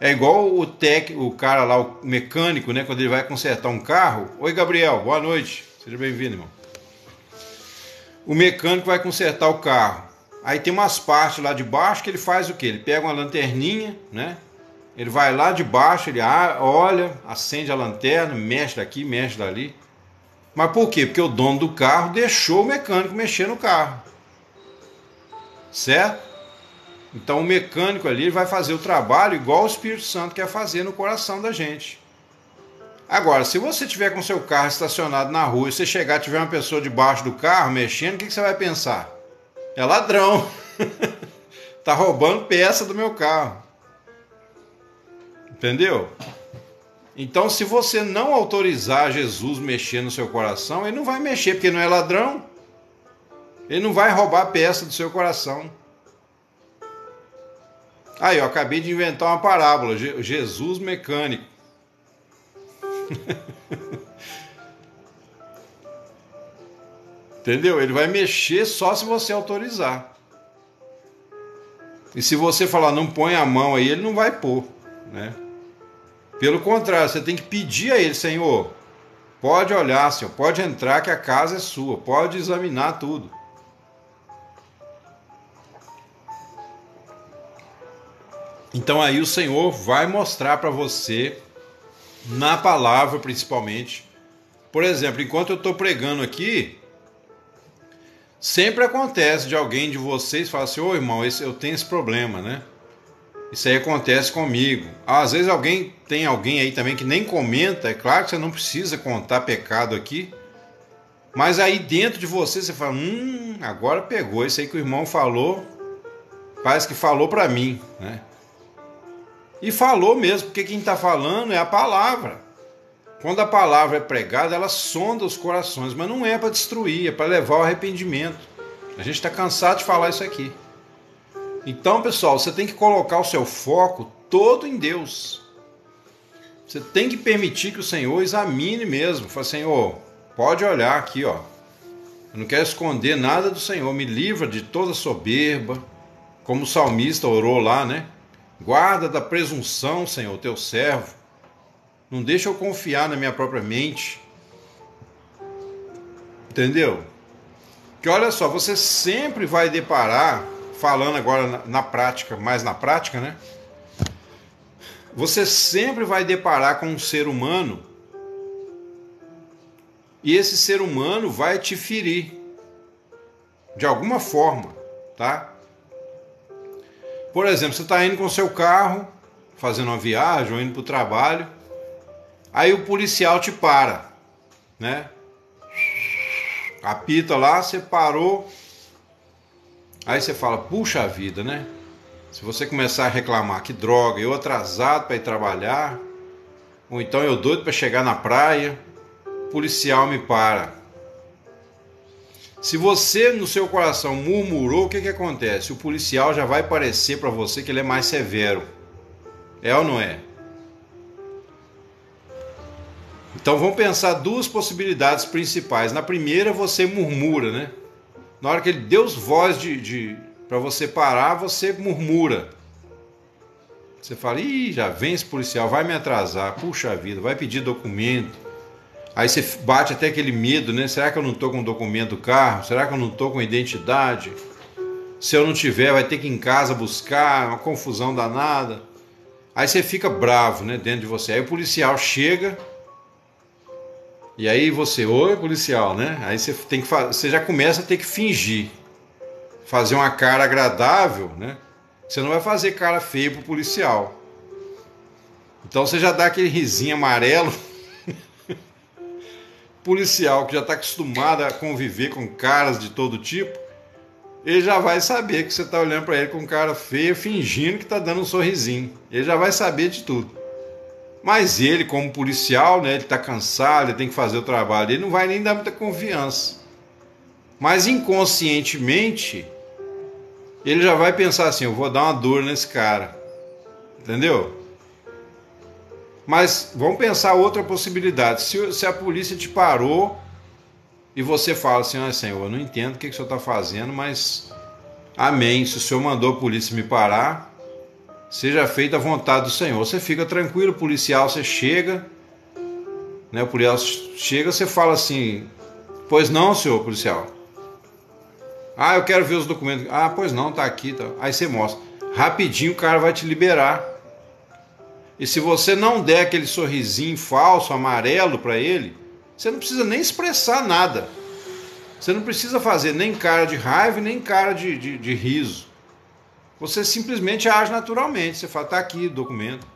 É igual o cara lá, o mecânico, né? Quando ele vai consertar um carro. Oi, Gabriel, boa noite. Seja bem-vindo, irmão. O mecânico vai consertar o carro. Aí tem umas partes lá de baixo que ele faz o quê? Ele pega uma lanterninha, né? Ele vai lá de baixo, ele olha, acende a lanterna, mexe daqui, mexe dali. Mas por quê? Porque o dono do carro deixou o mecânico mexer no carro. Certo? Então o mecânico ali vai fazer o trabalho igual o Espírito Santo quer fazer no coração da gente. Agora, se você tiver com seu carro estacionado na rua e você chegar e tiver uma pessoa debaixo do carro mexendo, o que você vai pensar? É ladrão. Tá roubando peça do meu carro. Entendeu? Então, se você não autorizar Jesus mexer no seu coração, ele não vai mexer, porque não é ladrão. Ele não vai roubar a peça do seu coração. Aí, eu acabei de inventar uma parábola. Jesus mecânico. Entendeu? Ele vai mexer só se você autorizar. E se você falar: não põe a mão aí, ele não vai pôr, né? Pelo contrário, você tem que pedir a ele: Senhor, pode olhar, Senhor, pode entrar que a casa é sua, pode examinar tudo. Então aí o Senhor vai mostrar para você, na palavra principalmente. Por exemplo, enquanto eu estou pregando aqui, sempre acontece de alguém de vocês falar assim: ô irmão, eu tenho esse problema, né? Isso aí acontece comigo. Às vezes tem alguém aí também que nem comenta. É claro que você não precisa contar pecado aqui, mas aí dentro de você fala: agora pegou, isso aí que o irmão falou, parece que falou para mim, né? E falou mesmo, porque quem está falando é a palavra. Quando a palavra é pregada, ela sonda os corações, mas não é para destruir, é para levar ao arrependimento. A gente está cansado de falar isso aqui. Então, pessoal, você tem que colocar o seu foco todo em Deus. Você tem que permitir que o Senhor examine mesmo. Fala, Senhor, pode olhar aqui, ó. Eu não quero esconder nada do Senhor. Me livra de toda soberba. Como o salmista orou lá, né? Guarda da presunção, Senhor, teu servo. Não deixa eu confiar na minha própria mente. Entendeu? Que olha só, você sempre vai deparar, falando agora na prática, mais na prática, né? Você sempre vai deparar com um ser humano e esse ser humano vai te ferir de alguma forma, tá? Por exemplo, você está indo com o seu carro, fazendo uma viagem ou indo para o trabalho, aí o policial te para, né? Apita lá, você parou, aí você fala, puxa vida, né? Se você começar a reclamar que droga, eu atrasado para ir trabalhar, ou então eu doido para chegar na praia, o policial me para. Se você no seu coração murmurou, o que acontece? O policial já vai parecer para você que ele é mais severo. É ou não é? Então vamos pensar duas possibilidades principais. Na primeira você murmura, né? Na hora que ele deu voz para você parar, você murmura. Você fala, ih, já vem esse policial, vai me atrasar, puxa vida, vai pedir documento. Aí você bate até aquele medo, né? Será que eu não estou com o documento do carro? Será que eu não estou com identidade? Se eu não tiver, vai ter que ir em casa buscar, uma confusão danada. Aí você fica bravo, né, dentro de você. Aí o policial chega, e aí você, oi policial, né? Aí você tem que você já começa a ter que fingir. Fazer uma cara agradável, né? Você não vai fazer cara feia pro policial. Então você já dá aquele risinho amarelo. Policial que já está acostumado a conviver com caras de todo tipo, ele já vai saber que você está olhando para ele com cara feia, fingindo que está dando um sorrisinho. Ele já vai saber de tudo. Mas ele, como policial, né, ele está cansado, ele tem que fazer o trabalho, ele não vai nem dar muita confiança. Mas inconscientemente, ele já vai pensar assim, eu vou dar uma dor nesse cara. Entendeu? Mas vamos pensar outra possibilidade. Se a polícia te parou e você fala assim, ah, Senhor, eu não entendo o que o Senhor está fazendo, mas amém, se o Senhor mandou a polícia me parar, seja feita a vontade do Senhor. Você fica tranquilo, o policial, você chega, né, o policial chega, você fala assim, pois não, senhor policial. Ah, eu quero ver os documentos. Ah, pois não, tá aqui. Tá. Aí você mostra. Rapidinho o cara vai te liberar. E se você não der aquele sorrisinho falso, amarelo para ele, você não precisa nem expressar nada. Você não precisa fazer nem cara de raiva, nem cara de riso. Você simplesmente age naturalmente. Você fala, tá aqui o documento.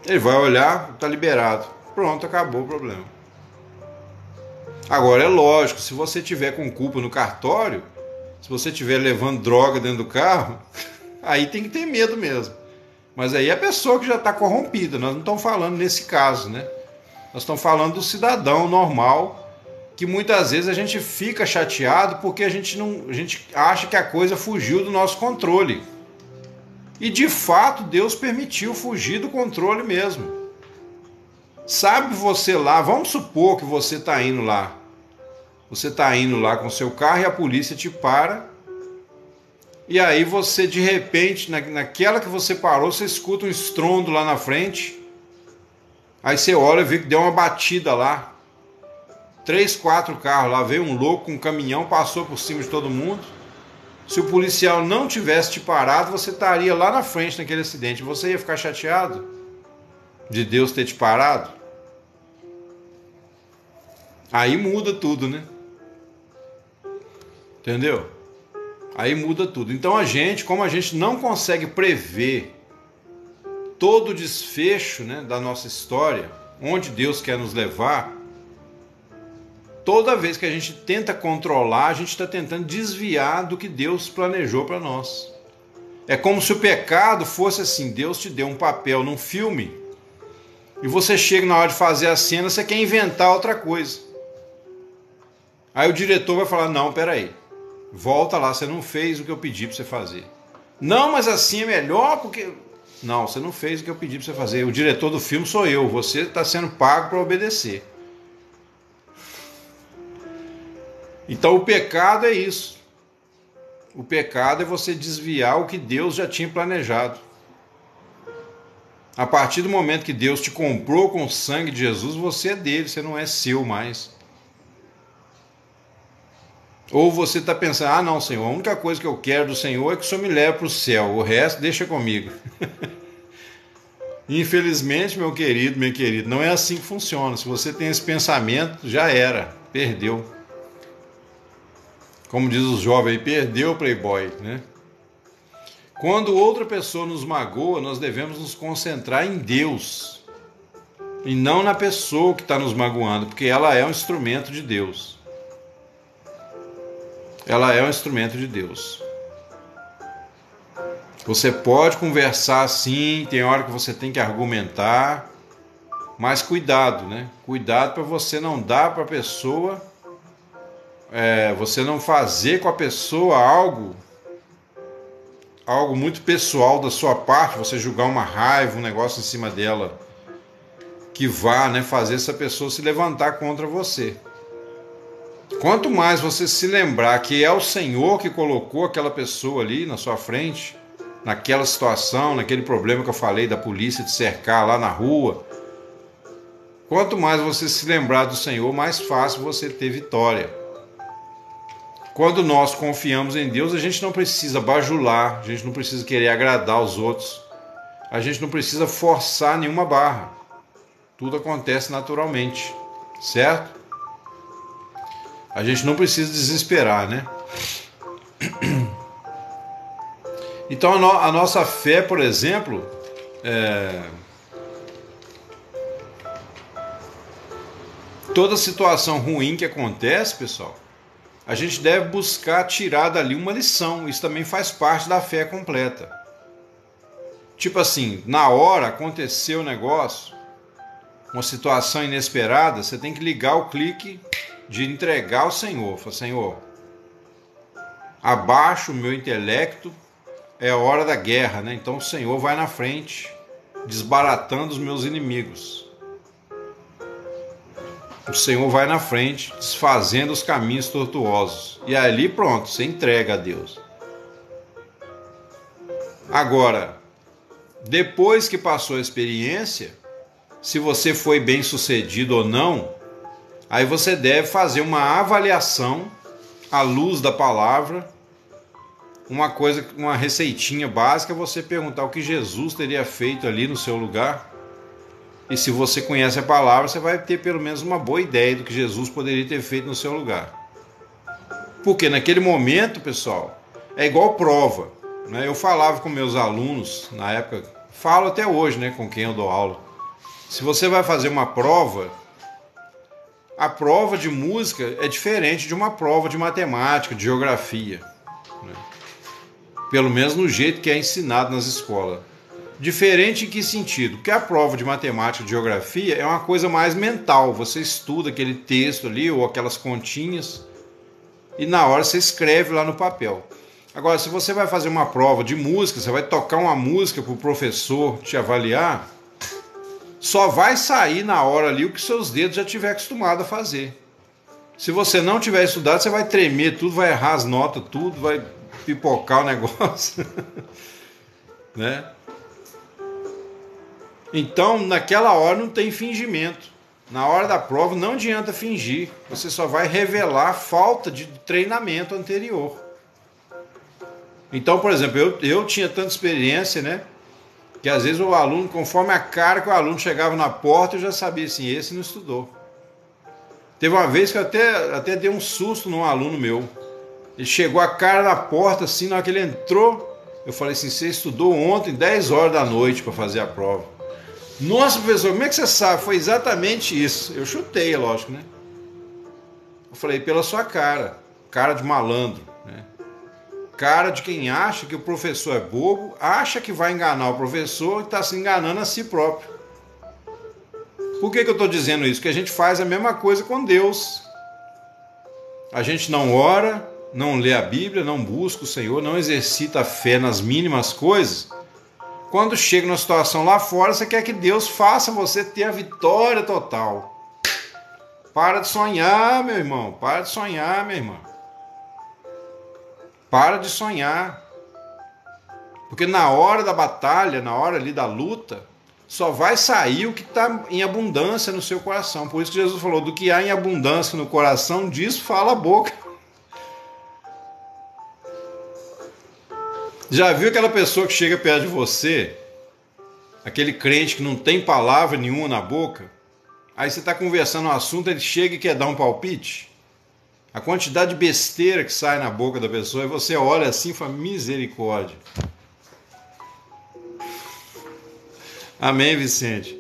Ele vai olhar, tá liberado. Pronto, acabou o problema. Agora é lógico, se você tiver com culpa no cartório, se você estiver levando droga dentro do carro, aí tem que ter medo mesmo. Mas aí é a pessoa que já está corrompida. Nós não estamos falando nesse caso, né? Nós estamos falando do cidadão normal, que muitas vezes a gente fica chateado porque a gente acha que a coisa fugiu do nosso controle. E de fato Deus permitiu fugir do controle mesmo. Sabe você lá, vamos supor que você está indo lá. Você está indo lá com seu carro e a polícia te para. E aí você, de repente, naquela que você parou, você escuta um estrondo lá na frente. Aí você olha e vê que deu uma batida lá. 3, 4 carros lá, veio um louco com um caminhão, passou por cima de todo mundo. Se o policial não tivesse te parado, você estaria lá na frente naquele acidente. Você ia ficar chateado de Deus ter te parado? Aí muda tudo, né? Entendeu? Aí muda tudo. Então como a gente não consegue prever todo o desfecho, né, da nossa história, onde Deus quer nos levar, toda vez que a gente tenta controlar, a gente está tentando desviar do que Deus planejou para nós. É como se o pecado fosse assim, Deus te deu um papel num filme e você chega na hora de fazer a cena, você quer inventar outra coisa. Aí o diretor vai falar, não, peraí, volta lá, você não fez o que eu pedi para você fazer. Não, mas assim é melhor, porque Não, você não fez o que eu pedi para você fazer. O diretor do filme sou eu. Você está sendo pago para obedecer. Então o pecado é isso. O pecado é você desviar o que Deus já tinha planejado. A partir do momento que Deus te comprou com o sangue de Jesus, você é dele, você não é seu mais. Ou você está pensando, ah não, Senhor, a única coisa que eu quero do Senhor é que o Senhor me leve para o céu, o resto deixa comigo. Infelizmente, meu querido, minha querida, não é assim que funciona. Se você tem esse pensamento, já era, perdeu. Como diz os jovens, perdeu o playboy, né? Quando outra pessoa nos magoa, nós devemos nos concentrar em Deus e não na pessoa que está nos magoando, porque ela é um instrumento de Deus. Ela é um instrumento de Deus. Você pode conversar sim, tem hora que você tem que argumentar, mas cuidado, né? Cuidado para você não dar para a pessoa, você não fazer com a pessoa algo muito pessoal da sua parte, você julgar uma raiva, um negócio em cima dela, que vá, né, fazer essa pessoa se levantar contra você. Quanto mais você se lembrar que é o Senhor que colocou aquela pessoa ali na sua frente, naquela situação, naquele problema que eu falei da polícia te cercar lá na rua, quanto mais você se lembrar do Senhor, mais fácil você ter vitória. Quando nós confiamos em Deus, a gente não precisa bajular, a gente não precisa querer agradar os outros, a gente não precisa forçar nenhuma barra. Tudo acontece naturalmente, certo? A gente não precisa desesperar, né? Então a nossa fé, por exemplo, toda situação ruim que acontece, pessoal, a gente deve buscar tirar dali uma lição. Isso também faz parte da fé completa. Tipo assim, na hora aconteceu o negócio, uma situação inesperada, você tem que ligar o clique de entregar ao Senhor. Fala, Senhor, abaixo o meu intelecto, é a hora da guerra, né? Então o Senhor vai na frente, desbaratando os meus inimigos. O Senhor vai na frente, desfazendo os caminhos tortuosos. E ali pronto, você entrega a Deus. Agora, depois que passou a experiência, se você foi bem sucedido ou não, aí você deve fazer uma avaliação à luz da palavra. Uma receitinha básica é você perguntar o que Jesus teria feito ali no seu lugar. E se você conhece a palavra, você vai ter pelo menos uma boa ideia do que Jesus poderia ter feito no seu lugar. Porque naquele momento, pessoal, é igual prova, né? Eu falava com meus alunos na época, falo até hoje, né, com quem eu dou aula. Se você vai fazer uma prova, a prova de música é diferente de uma prova de matemática, de geografia, né? Pelo menos no jeito que é ensinado nas escolas. Diferente em que sentido? Porque a prova de matemática e geografia é uma coisa mais mental. Você estuda aquele texto ali ou aquelas continhas e na hora você escreve lá no papel. Agora, se você vai fazer uma prova de música, você vai tocar uma música para o professor te avaliar, só vai sair na hora ali o que seus dedos já tiver acostumado a fazer. Se você não tiver estudado, você vai tremer tudo, vai errar as notas, tudo, vai pipocar o negócio. Né? Então, naquela hora não tem fingimento. Na hora da prova não adianta fingir. Você só vai revelar falta de treinamento anterior. Então, por exemplo, eu tinha tanta experiência, né? Que às vezes o aluno, conforme a cara que o aluno chegava na porta, eu já sabia assim, esse não estudou. Teve uma vez que eu até dei um susto num aluno meu. Ele chegou a cara na porta, assim, na hora que ele entrou, eu falei assim, você estudou ontem, 10 horas da noite para fazer a prova. Nossa, professor, como é que você sabe? Foi exatamente isso. Eu chutei, lógico, né? Eu falei, pela sua cara. Cara de malandro, né? Cara de quem acha que o professor é bobo, acha que vai enganar o professor e está se enganando a si próprio. Por que eu estou dizendo isso? Porque a gente faz a mesma coisa com Deus. A gente não ora, não lê a Bíblia, não busca o Senhor, não exercita a fé nas mínimas coisas, Quando chega numa situação lá fora, você quer que Deus faça você ter a vitória total. Para de sonhar, meu irmão. Para de sonhar, minha irmã. Para de sonhar. Porque na hora da batalha, na hora ali da luta, só vai sair o que está em abundância no seu coração. Por isso que Jesus falou, do que há em abundância no coração, disso fala a boca. Já viu aquela pessoa que chega perto de você, aquele crente que não tem palavra nenhuma na boca, aí você está conversando um assunto, ele chega e quer dar um palpite? A quantidade de besteira que sai na boca da pessoa, e você olha assim e fala, misericórdia. Amém, Vicente?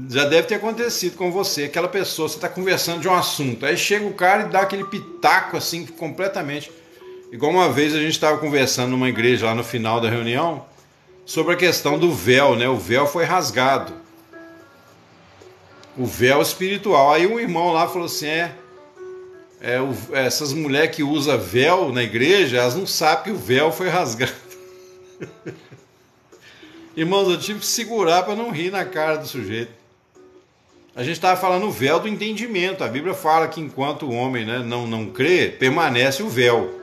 Já deve ter acontecido com você, aquela pessoa, você está conversando de um assunto, aí chega o cara e dá aquele pitaco assim, completamente... Igual uma vez a gente estava conversando numa igreja lá no final da reunião sobre a questão do véu, né? O véu foi rasgado. O véu espiritual. Aí um irmão lá falou assim, essas mulheres que usam véu na igreja, elas não sabem que o véu foi rasgado. Irmãos, eu tive que segurar para não rir na cara do sujeito. A gente estava falando o véu do entendimento. A Bíblia fala que enquanto o homem, né, não crê, permanece o véu.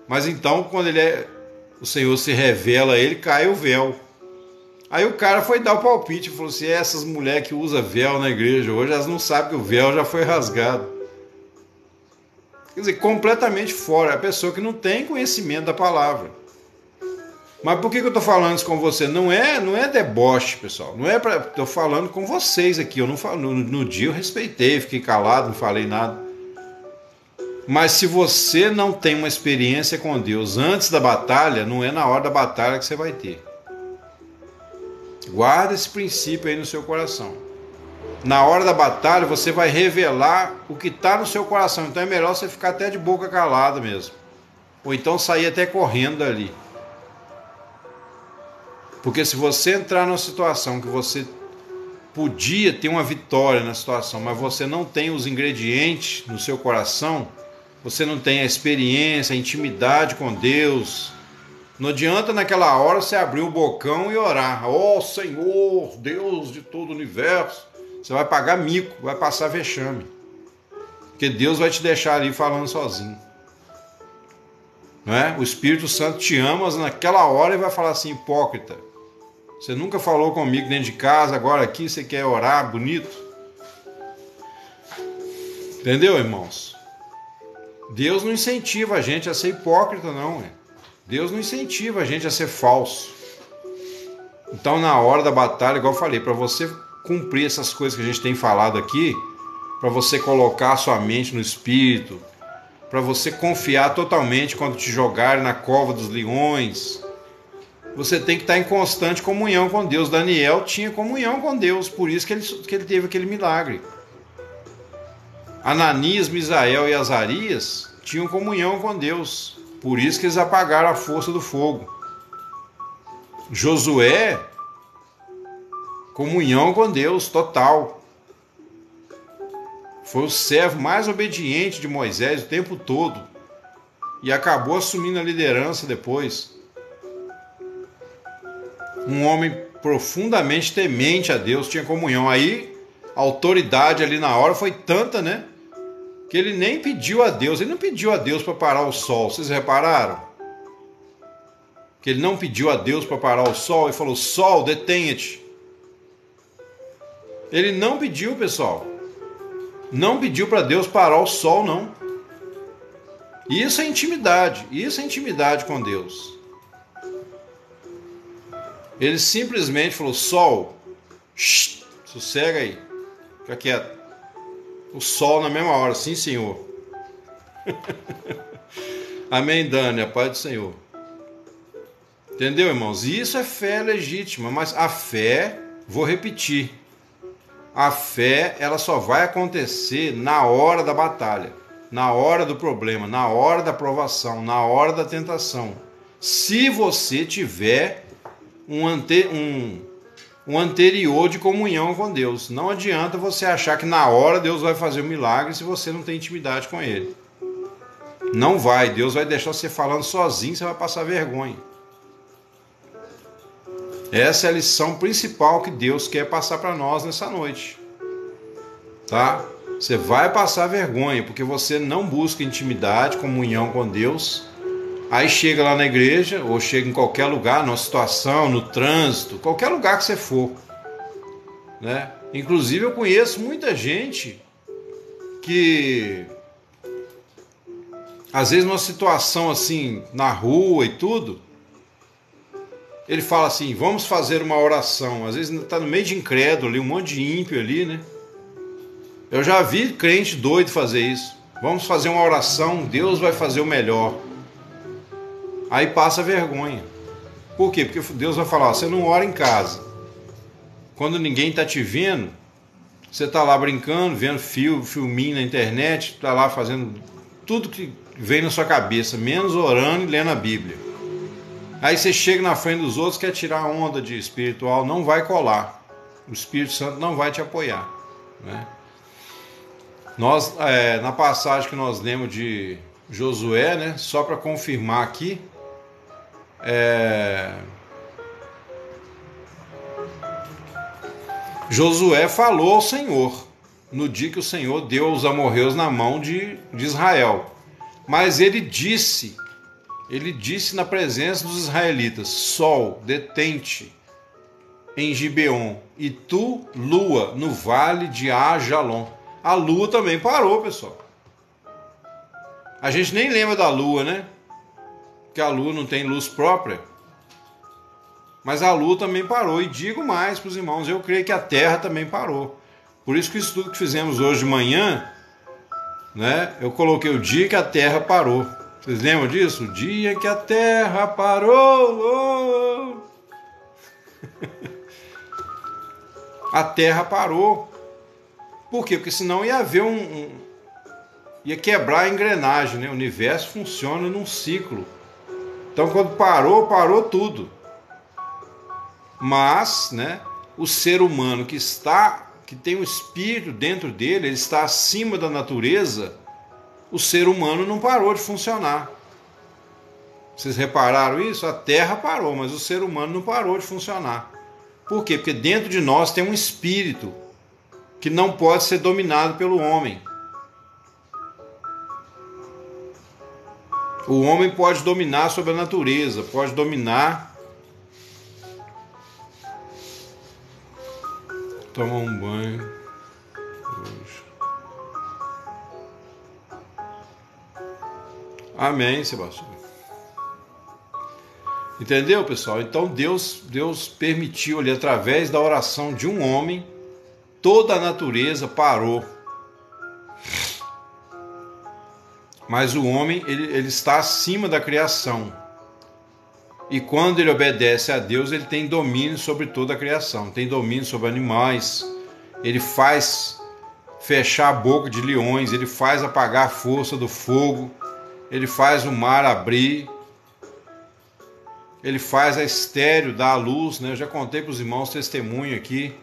Mas então, quando o Senhor se revela a ele, cai o véu. Aí o cara foi dar o palpite e falou assim, essas mulheres que usam véu na igreja hoje, elas não sabem que o véu já foi rasgado. Quer dizer, completamente fora. É a pessoa que não tem conhecimento da palavra. Mas por que eu estou falando isso com você? Não é deboche, pessoal. Não é para... Estou falando com vocês aqui. Eu não falo, no dia eu respeitei, fiquei calado, não falei nada. Mas se você não tem uma experiência com Deus antes da batalha, não é na hora da batalha que você vai ter. Guarda esse princípio aí no seu coração. Na hora da batalha você vai revelar o que está no seu coração. Então é melhor você ficar até de boca calada mesmo. Ou então sair até correndo dali. Porque se você entrar numa situação que você podia ter uma vitória na situação, mas você não tem os ingredientes no seu coração, você não tem a experiência, a intimidade com Deus, não adianta naquela hora você abrir o bocão e orar. Ó Senhor, Deus de todo o universo. Você vai pagar mico, vai passar vexame. Porque Deus vai te deixar ali falando sozinho. Não é? O Espírito Santo te ama, mas naquela hora ele vai falar assim, hipócrita. Você nunca falou comigo dentro de casa, agora aqui você quer orar bonito? Entendeu, irmãos? Deus não incentiva a gente a ser hipócrita, não. Deus não incentiva a gente a ser falso. Então, na hora da batalha, igual eu falei, para você cumprir essas coisas que a gente tem falado aqui, para você colocar a sua mente no Espírito, para você confiar totalmente quando te jogarem na cova dos leões, você tem que estar em constante comunhão com Deus. Daniel tinha comunhão com Deus, por isso que ele teve aquele milagre. Ananias, Misael e Azarias tinham comunhão com Deus, por isso que eles apagaram a força do fogo. Josué, comunhão com Deus total. Foi o servo mais obediente de Moisés o tempo todo e acabou assumindo a liderança depois. Um homem profundamente temente a Deus tinha comunhão. Aí a autoridade ali na hora foi tanta, né? Que ele nem pediu a Deus. Ele não pediu a Deus para parar o sol. Vocês repararam? Que ele não pediu a Deus para parar o sol e falou, sol, detenha-te. Ele não pediu, pessoal. Não pediu para Deus parar o sol, não. Isso é intimidade. Isso é intimidade com Deus. Ele simplesmente falou, sol, sossega aí, fica quieto. O sol na mesma hora, sim Senhor. Amém, Dani, a paz do Senhor. Entendeu, irmãos? Isso é fé legítima, mas a fé, vou repetir, a fé ela só vai acontecer na hora da batalha, na hora do problema, na hora da provação, na hora da tentação. Se você tiver um anterior de comunhão com Deus. Não adianta você achar que na hora Deus vai fazer um milagre se você não tem intimidade com Ele. Não vai. Deus vai deixar você falando sozinho, você vai passar vergonha. Essa é a lição principal que Deus quer passar para nós nessa noite. Tá? Você vai passar vergonha, porque você não busca intimidade, comunhão com Deus. Aí chega lá na igreja, ou chega em qualquer lugar, numa situação, no trânsito, qualquer lugar que você for, né? Inclusive eu conheço muita gente que, às vezes numa situação assim, na rua e tudo, ele fala assim, vamos fazer uma oração. Às vezes está no meio de incrédulo ali, um monte de ímpio ali, né? Eu já vi crente doido fazer isso. Vamos fazer uma oração, Deus vai fazer o melhor. Aí passa vergonha. Por quê? Porque Deus vai falar, você não ora em casa. Quando ninguém está te vendo, você está lá brincando, vendo filminho na internet, está lá fazendo tudo que vem na sua cabeça, menos orando e lendo a Bíblia. Aí você chega na frente dos outros, quer tirar onda de espiritual, não vai colar. O Espírito Santo não vai te apoiar, né? Nós, na passagem que nós lemos de Josué, né, só para confirmar aqui, Josué falou ao Senhor no dia que o Senhor deu os amorreus na mão de Israel. Mas ele disse na presença dos israelitas, sol, detente em Gibeon, e tu, lua, no vale de Ajalon. A lua também parou, pessoal. A gente nem lembra da lua, né? Porque a lua não tem luz própria. Mas a lua também parou. E digo mais para os irmãos, eu creio que a terra também parou. Por isso que o estudo que fizemos hoje de manhã, né, eu coloquei o dia que a terra parou. Vocês lembram disso? O dia que a terra parou. A terra parou. Por quê? Porque senão ia haver ia quebrar a engrenagem, né? O universo funciona num ciclo. Então quando parou tudo. Mas, né, o ser humano que tem um espírito dentro dele, ele está acima da natureza, o ser humano não parou de funcionar. Vocês repararam isso? A terra parou, mas o ser humano não parou de funcionar. Por quê? Porque dentro de nós tem um espírito que não pode ser dominado pelo homem. O homem pode dominar sobre a natureza, pode dominar. Tomar um banho hoje. Amém, Sebastião. Entendeu, pessoal? Então Deus permitiu ali, através da oração de um homem, toda a natureza parou. Mas o homem, ele está acima da criação. E quando ele obedece a Deus, ele tem domínio sobre toda a criação. Tem domínio sobre animais. Ele faz fechar a boca de leões. Ele faz apagar a força do fogo. Ele faz o mar abrir. Ele faz a estéreo dar a luz, né? Eu já contei para os irmãos testemunho aqui.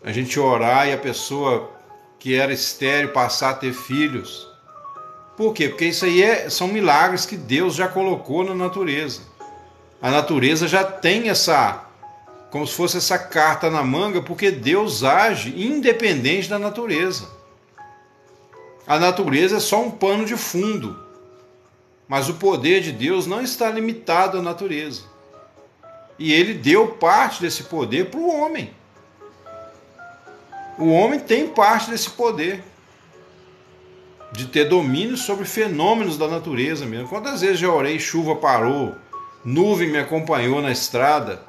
A gente orar e a pessoa que era estéreo passar a ter filhos. Por quê? Porque isso aí são milagres que Deus já colocou na natureza. A natureza já tem como se fosse essa carta na manga, porque Deus age independente da natureza. A natureza é só um pano de fundo, mas o poder de Deus não está limitado à natureza. E Ele deu parte desse poder para o homem. O homem tem parte desse poder de ter domínio sobre fenômenos da natureza mesmo. Quantas vezes já orei, chuva parou, nuvem me acompanhou na estrada.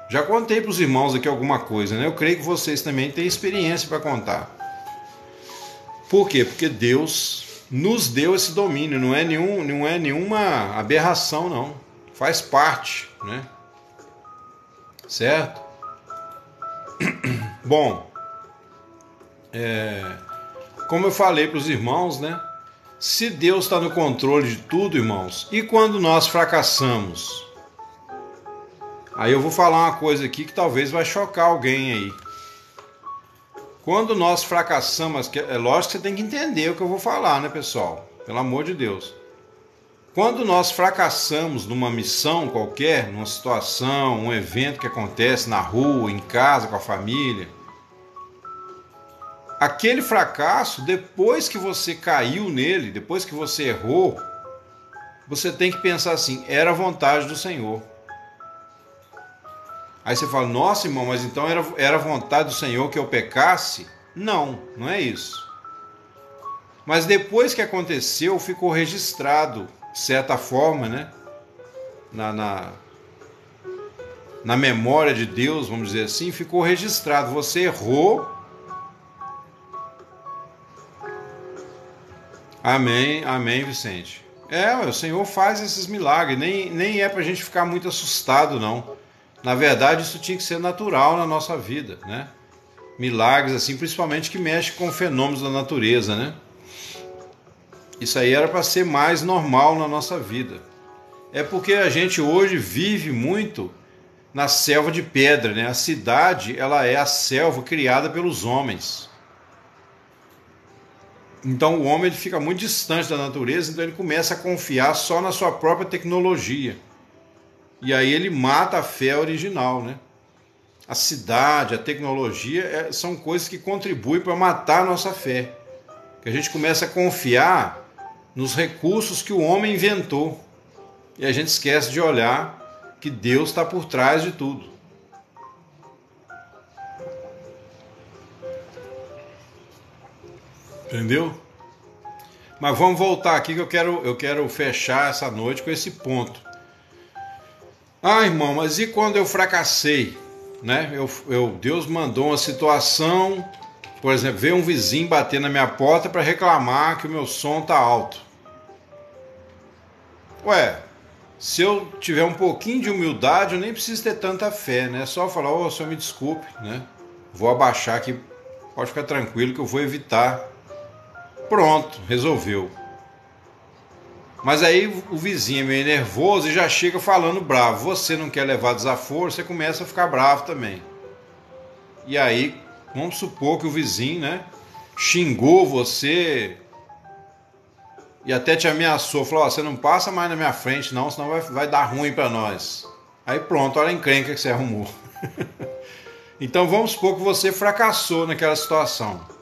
Já contei para os irmãos aqui alguma coisa, né? Eu creio que vocês também têm experiência para contar. Por quê? Porque Deus nos deu esse domínio, não é nenhuma aberração, não. Faz parte, né? Certo? Bom, como eu falei para os irmãos, né? Se Deus está no controle de tudo, irmãos, e quando nós fracassamos? Aí eu vou falar uma coisa aqui que talvez vai chocar alguém aí. Quando nós fracassamos, é lógico que você tem que entender o que eu vou falar, né, pessoal? Pelo amor de Deus. Quando nós fracassamos numa missão qualquer, numa situação, um evento que acontece na rua, em casa, com a família, aquele fracasso, depois que você caiu nele, depois que você errou, você tem que pensar assim: era a vontade do Senhor. Aí você fala: nossa, irmão, mas então era a vontade do Senhor que eu pecasse? Não, não é isso. Mas depois que aconteceu, ficou registrado, de certa forma, né? Na memória de Deus, vamos dizer assim, ficou registrado. Você errou. Amém, amém, Vicente. O Senhor faz esses milagres, nem é para a gente ficar muito assustado, não. Na verdade, isso tinha que ser natural na nossa vida, né? Milagres assim, principalmente que mexem com fenômenos da natureza, né? Isso aí era para ser mais normal na nossa vida. É porque a gente hoje vive muito na selva de pedra, né? A cidade, ela é a selva criada pelos homens. Então o homem ele fica muito distante da natureza, então ele começa a confiar só na sua própria tecnologia. E aí ele mata a fé original, né? A cidade, a tecnologia são coisas que contribuem para matar a nossa fé. Que a gente começa a confiar nos recursos que o homem inventou. E a gente esquece de olhar que Deus está por trás de tudo. Entendeu? Mas vamos voltar aqui que eu quero fechar essa noite com esse ponto. Irmão, mas e quando eu fracassei? Né? Deus mandou uma situação, por exemplo, veio um vizinho bater na minha porta para reclamar que o meu som tá alto. Se eu tiver um pouquinho de humildade, eu nem preciso ter tanta fé, né? É só falar: ô, senhor, me desculpe, né? Vou abaixar aqui, pode ficar tranquilo que eu vou evitar. Pronto, resolveu. Mas aí o vizinho é meio nervoso e já chega falando bravo. Você não quer levar desaforo, você começa a ficar bravo também. E aí, vamos supor que o vizinho, né, xingou você e até te ameaçou. Falou: você não passa mais na minha frente não, senão vai dar ruim para nós. Aí pronto, olha a encrenca que você arrumou. Então vamos supor que você fracassou naquela situação.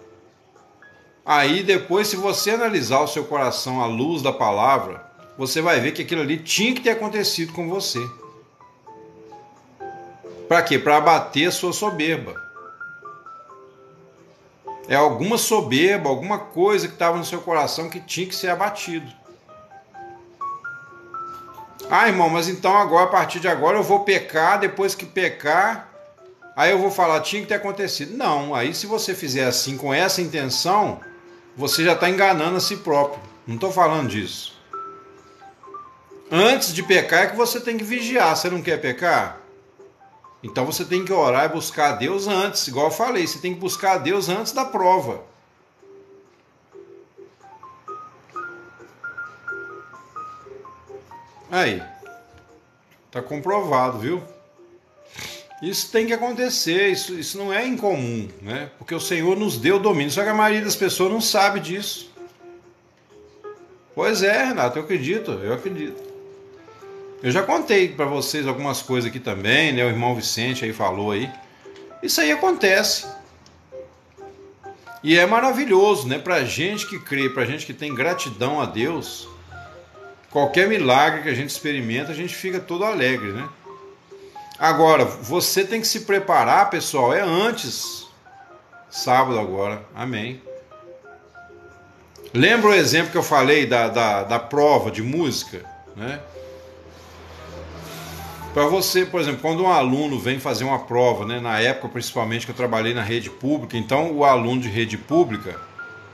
Aí depois, se você analisar o seu coração à luz da palavra, você vai ver que aquilo ali tinha que ter acontecido com você. Para quê? Para abater a sua soberba. É alguma soberba, alguma coisa que estava no seu coração que tinha que ser abatido. Irmão, mas então agora, a partir de agora eu vou pecar, depois que pecar, aí eu vou falar: tinha que ter acontecido. Não, aí se você fizer assim com essa intenção, você já está enganando a si próprio. Não estou falando disso. Antes de pecar é que você tem que vigiar. Você não quer pecar? Então você tem que orar e buscar a Deus antes. Igual eu falei, você tem que buscar a Deus antes da prova. Aí. Está comprovado, viu? Isso tem que acontecer, isso não é incomum, né? Porque o Senhor nos deu domínio, só que a maioria das pessoas não sabe disso. Pois é, Renato, eu acredito. Eu já contei para vocês algumas coisas aqui também, né? O irmão Vicente aí falou aí. Isso aí acontece. E é maravilhoso, né? Pra gente que crê, pra gente que tem gratidão a Deus, qualquer milagre que a gente experimenta, a gente fica todo alegre, né? Agora, você tem que se preparar, pessoal, é antes. Sábado agora, amém. Lembra o exemplo que eu falei da prova de música, né? Para você, por exemplo, quando um aluno vem fazer uma prova, né? Na época principalmente que eu trabalhei na rede pública, então o aluno de rede pública,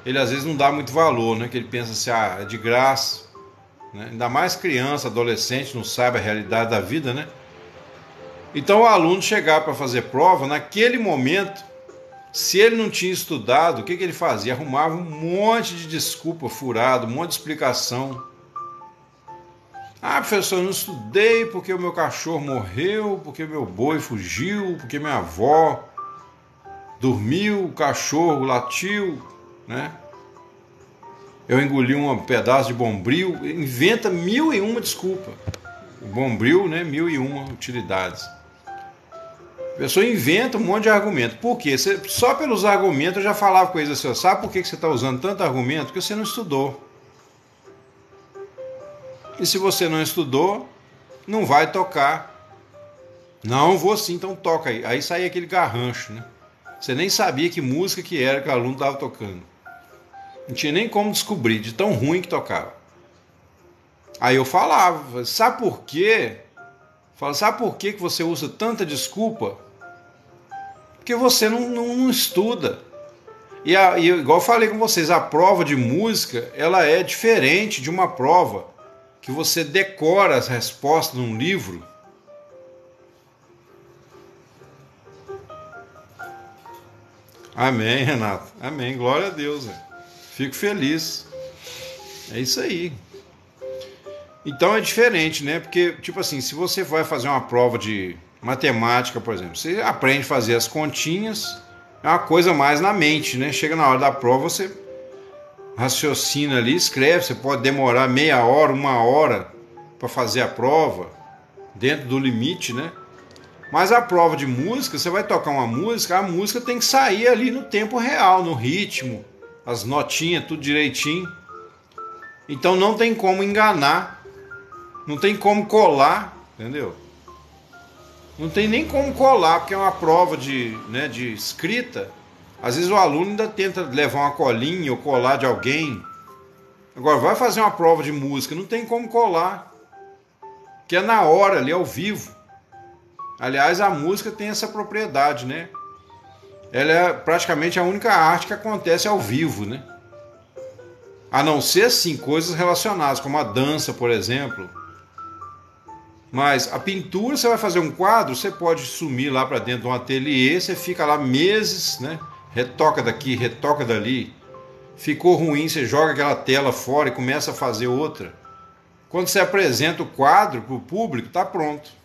ele às vezes não dá muito valor, né? Que ele pensa assim: é de graça, né? Ainda mais criança, adolescente, não sabe a realidade da vida, né? Então o aluno chegar para fazer prova, naquele momento, se ele não tinha estudado, o que ele fazia? Arrumava um monte de desculpa furada, um monte de explicação. Professor, eu não estudei porque o meu cachorro morreu, porque meu boi fugiu, porque minha avó dormiu, o cachorro latiu, né? eu engoli um pedaço de Bombril, inventa 1001 desculpa. O Bombril, né, 1001 utilidades. A pessoa inventa um monte de argumento. Por quê? Só pelos argumentos eu já falava com eles assim, sabe por que você está usando tanto argumento? Porque você não estudou. E se você não estudou, não vai tocar. Não, vou sim, então toca aí. Aí sai aquele garrancho, né? Você nem sabia que música que era que o aluno estava tocando. Não tinha nem como descobrir, de tão ruim que tocava. Aí eu falava, sabe por quê? Sabe por que você usa tanta desculpa? Porque você não estuda. E igual eu falei com vocês, a prova de música, ela é diferente de uma prova que você decora as respostas num livro. Amém, Renato. Amém. Glória a Deus. Fico feliz. É isso aí. Então é diferente, né? Porque, tipo assim, se você vai fazer uma prova de matemática, por exemplo, você aprende a fazer as continhas, é uma coisa mais na mente, né? Chega na hora da prova, você raciocina ali, escreve, você pode demorar meia hora, 1 hora para fazer a prova, dentro do limite, né? Mas a prova de música, você vai tocar uma música, a música tem que sair ali no tempo real, no ritmo, as notinhas, tudo direitinho. Então não tem como enganar, não tem como colar, entendeu? Não tem nem como colar, porque é uma prova de escrita. Às vezes o aluno ainda tenta levar uma colinha ou colar de alguém. Agora vai fazer uma prova de música, não tem como colar, que é na hora ali, ao vivo. Aliás, a música tem essa propriedade, né? Ela é praticamente a única arte que acontece ao vivo, né? A não ser, sim, coisas relacionadas, como a dança, por exemplo. Mas a pintura, você vai fazer um quadro, você pode sumir lá para dentro de um ateliê, você fica lá meses, né? Retoca daqui, retoca dali. Ficou ruim, você joga aquela tela fora e começa a fazer outra. Quando você apresenta o quadro para o público, está pronto.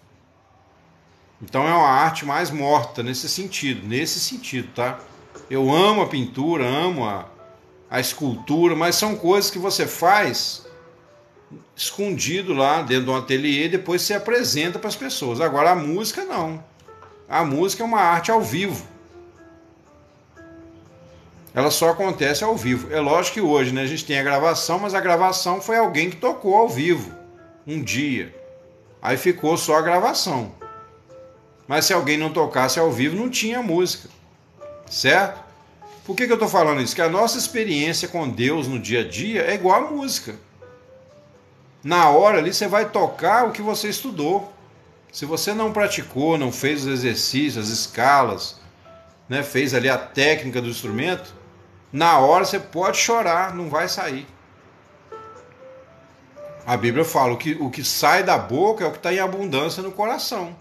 Então é uma arte mais morta nesse sentido, tá? Eu amo a pintura, amo a escultura, mas são coisas que você faz escondido lá dentro de um ateliê e depois se apresenta para as pessoas. Agora a música não. A música é uma arte ao vivo. Ela só acontece ao vivo. É lógico que hoje, né, a gente tem a gravação, mas a gravação foi alguém que tocou ao vivo um dia. Aí ficou só a gravação. Mas se alguém não tocasse ao vivo, não tinha música. Certo? Por que eu estou falando isso? Que a nossa experiência com Deus no dia a dia é igual à música. Na hora ali você vai tocar o que você estudou. Se você não praticou, não fez os exercícios, as escalas, né, fez ali a técnica do instrumento, na hora você pode chorar, não vai sair. A Bíblia fala, o que sai da boca é o que está em abundância no coração.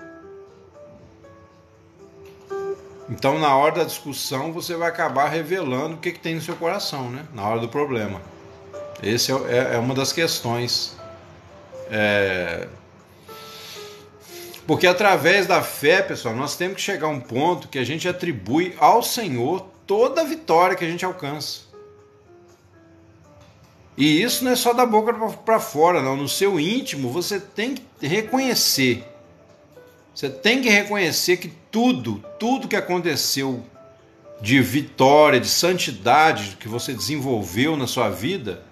Então, na hora da discussão, você vai acabar revelando o que tem no seu coração, né? Na hora do problema. Essa é uma das questões. Porque através da fé, pessoal, nós temos que chegar a um ponto que a gente atribui ao Senhor toda a vitória que a gente alcança. E isso não é só da boca para fora, não. No seu íntimo, você tem que reconhecer. Você tem que reconhecer que tudo que aconteceu de vitória, de santidade que você desenvolveu na sua vida,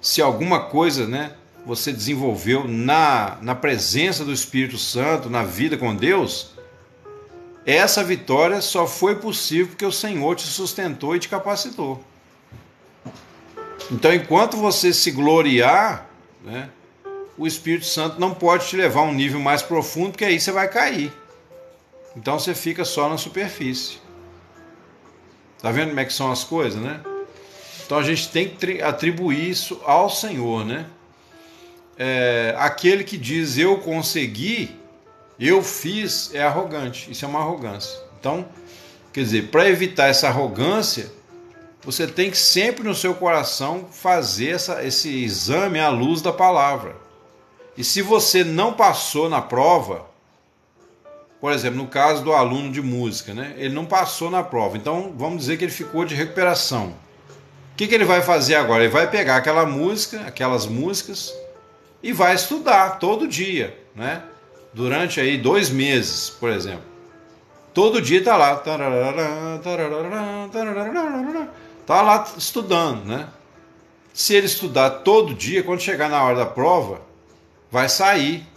se alguma coisa, né, você desenvolveu na presença do Espírito Santo, na vida com Deus, essa vitória só foi possível porque o Senhor te sustentou e te capacitou. Então, enquanto você se gloriar, né, o Espírito Santo não pode te levar a um nível mais profundo, porque aí você vai cair. Então você fica só na superfície. Tá vendo como é que são as coisas, né? Então a gente tem que atribuir isso ao Senhor, né? Aquele que diz eu consegui, eu fiz, é arrogante. Isso é uma arrogância. Então, quer dizer, para evitar essa arrogância, você tem que sempre no seu coração fazer esse exame à luz da palavra. E se você não passou na prova, por exemplo, no caso do aluno de música, né? Ele não passou na prova, então vamos dizer que ele ficou de recuperação. O que ele vai fazer agora? Ele vai pegar aquelas músicas e vai estudar todo dia, né? Durante aí 2 meses, por exemplo. Todo dia tá lá. Tá lá estudando, né? Se ele estudar todo dia, quando chegar na hora da prova, vai sair.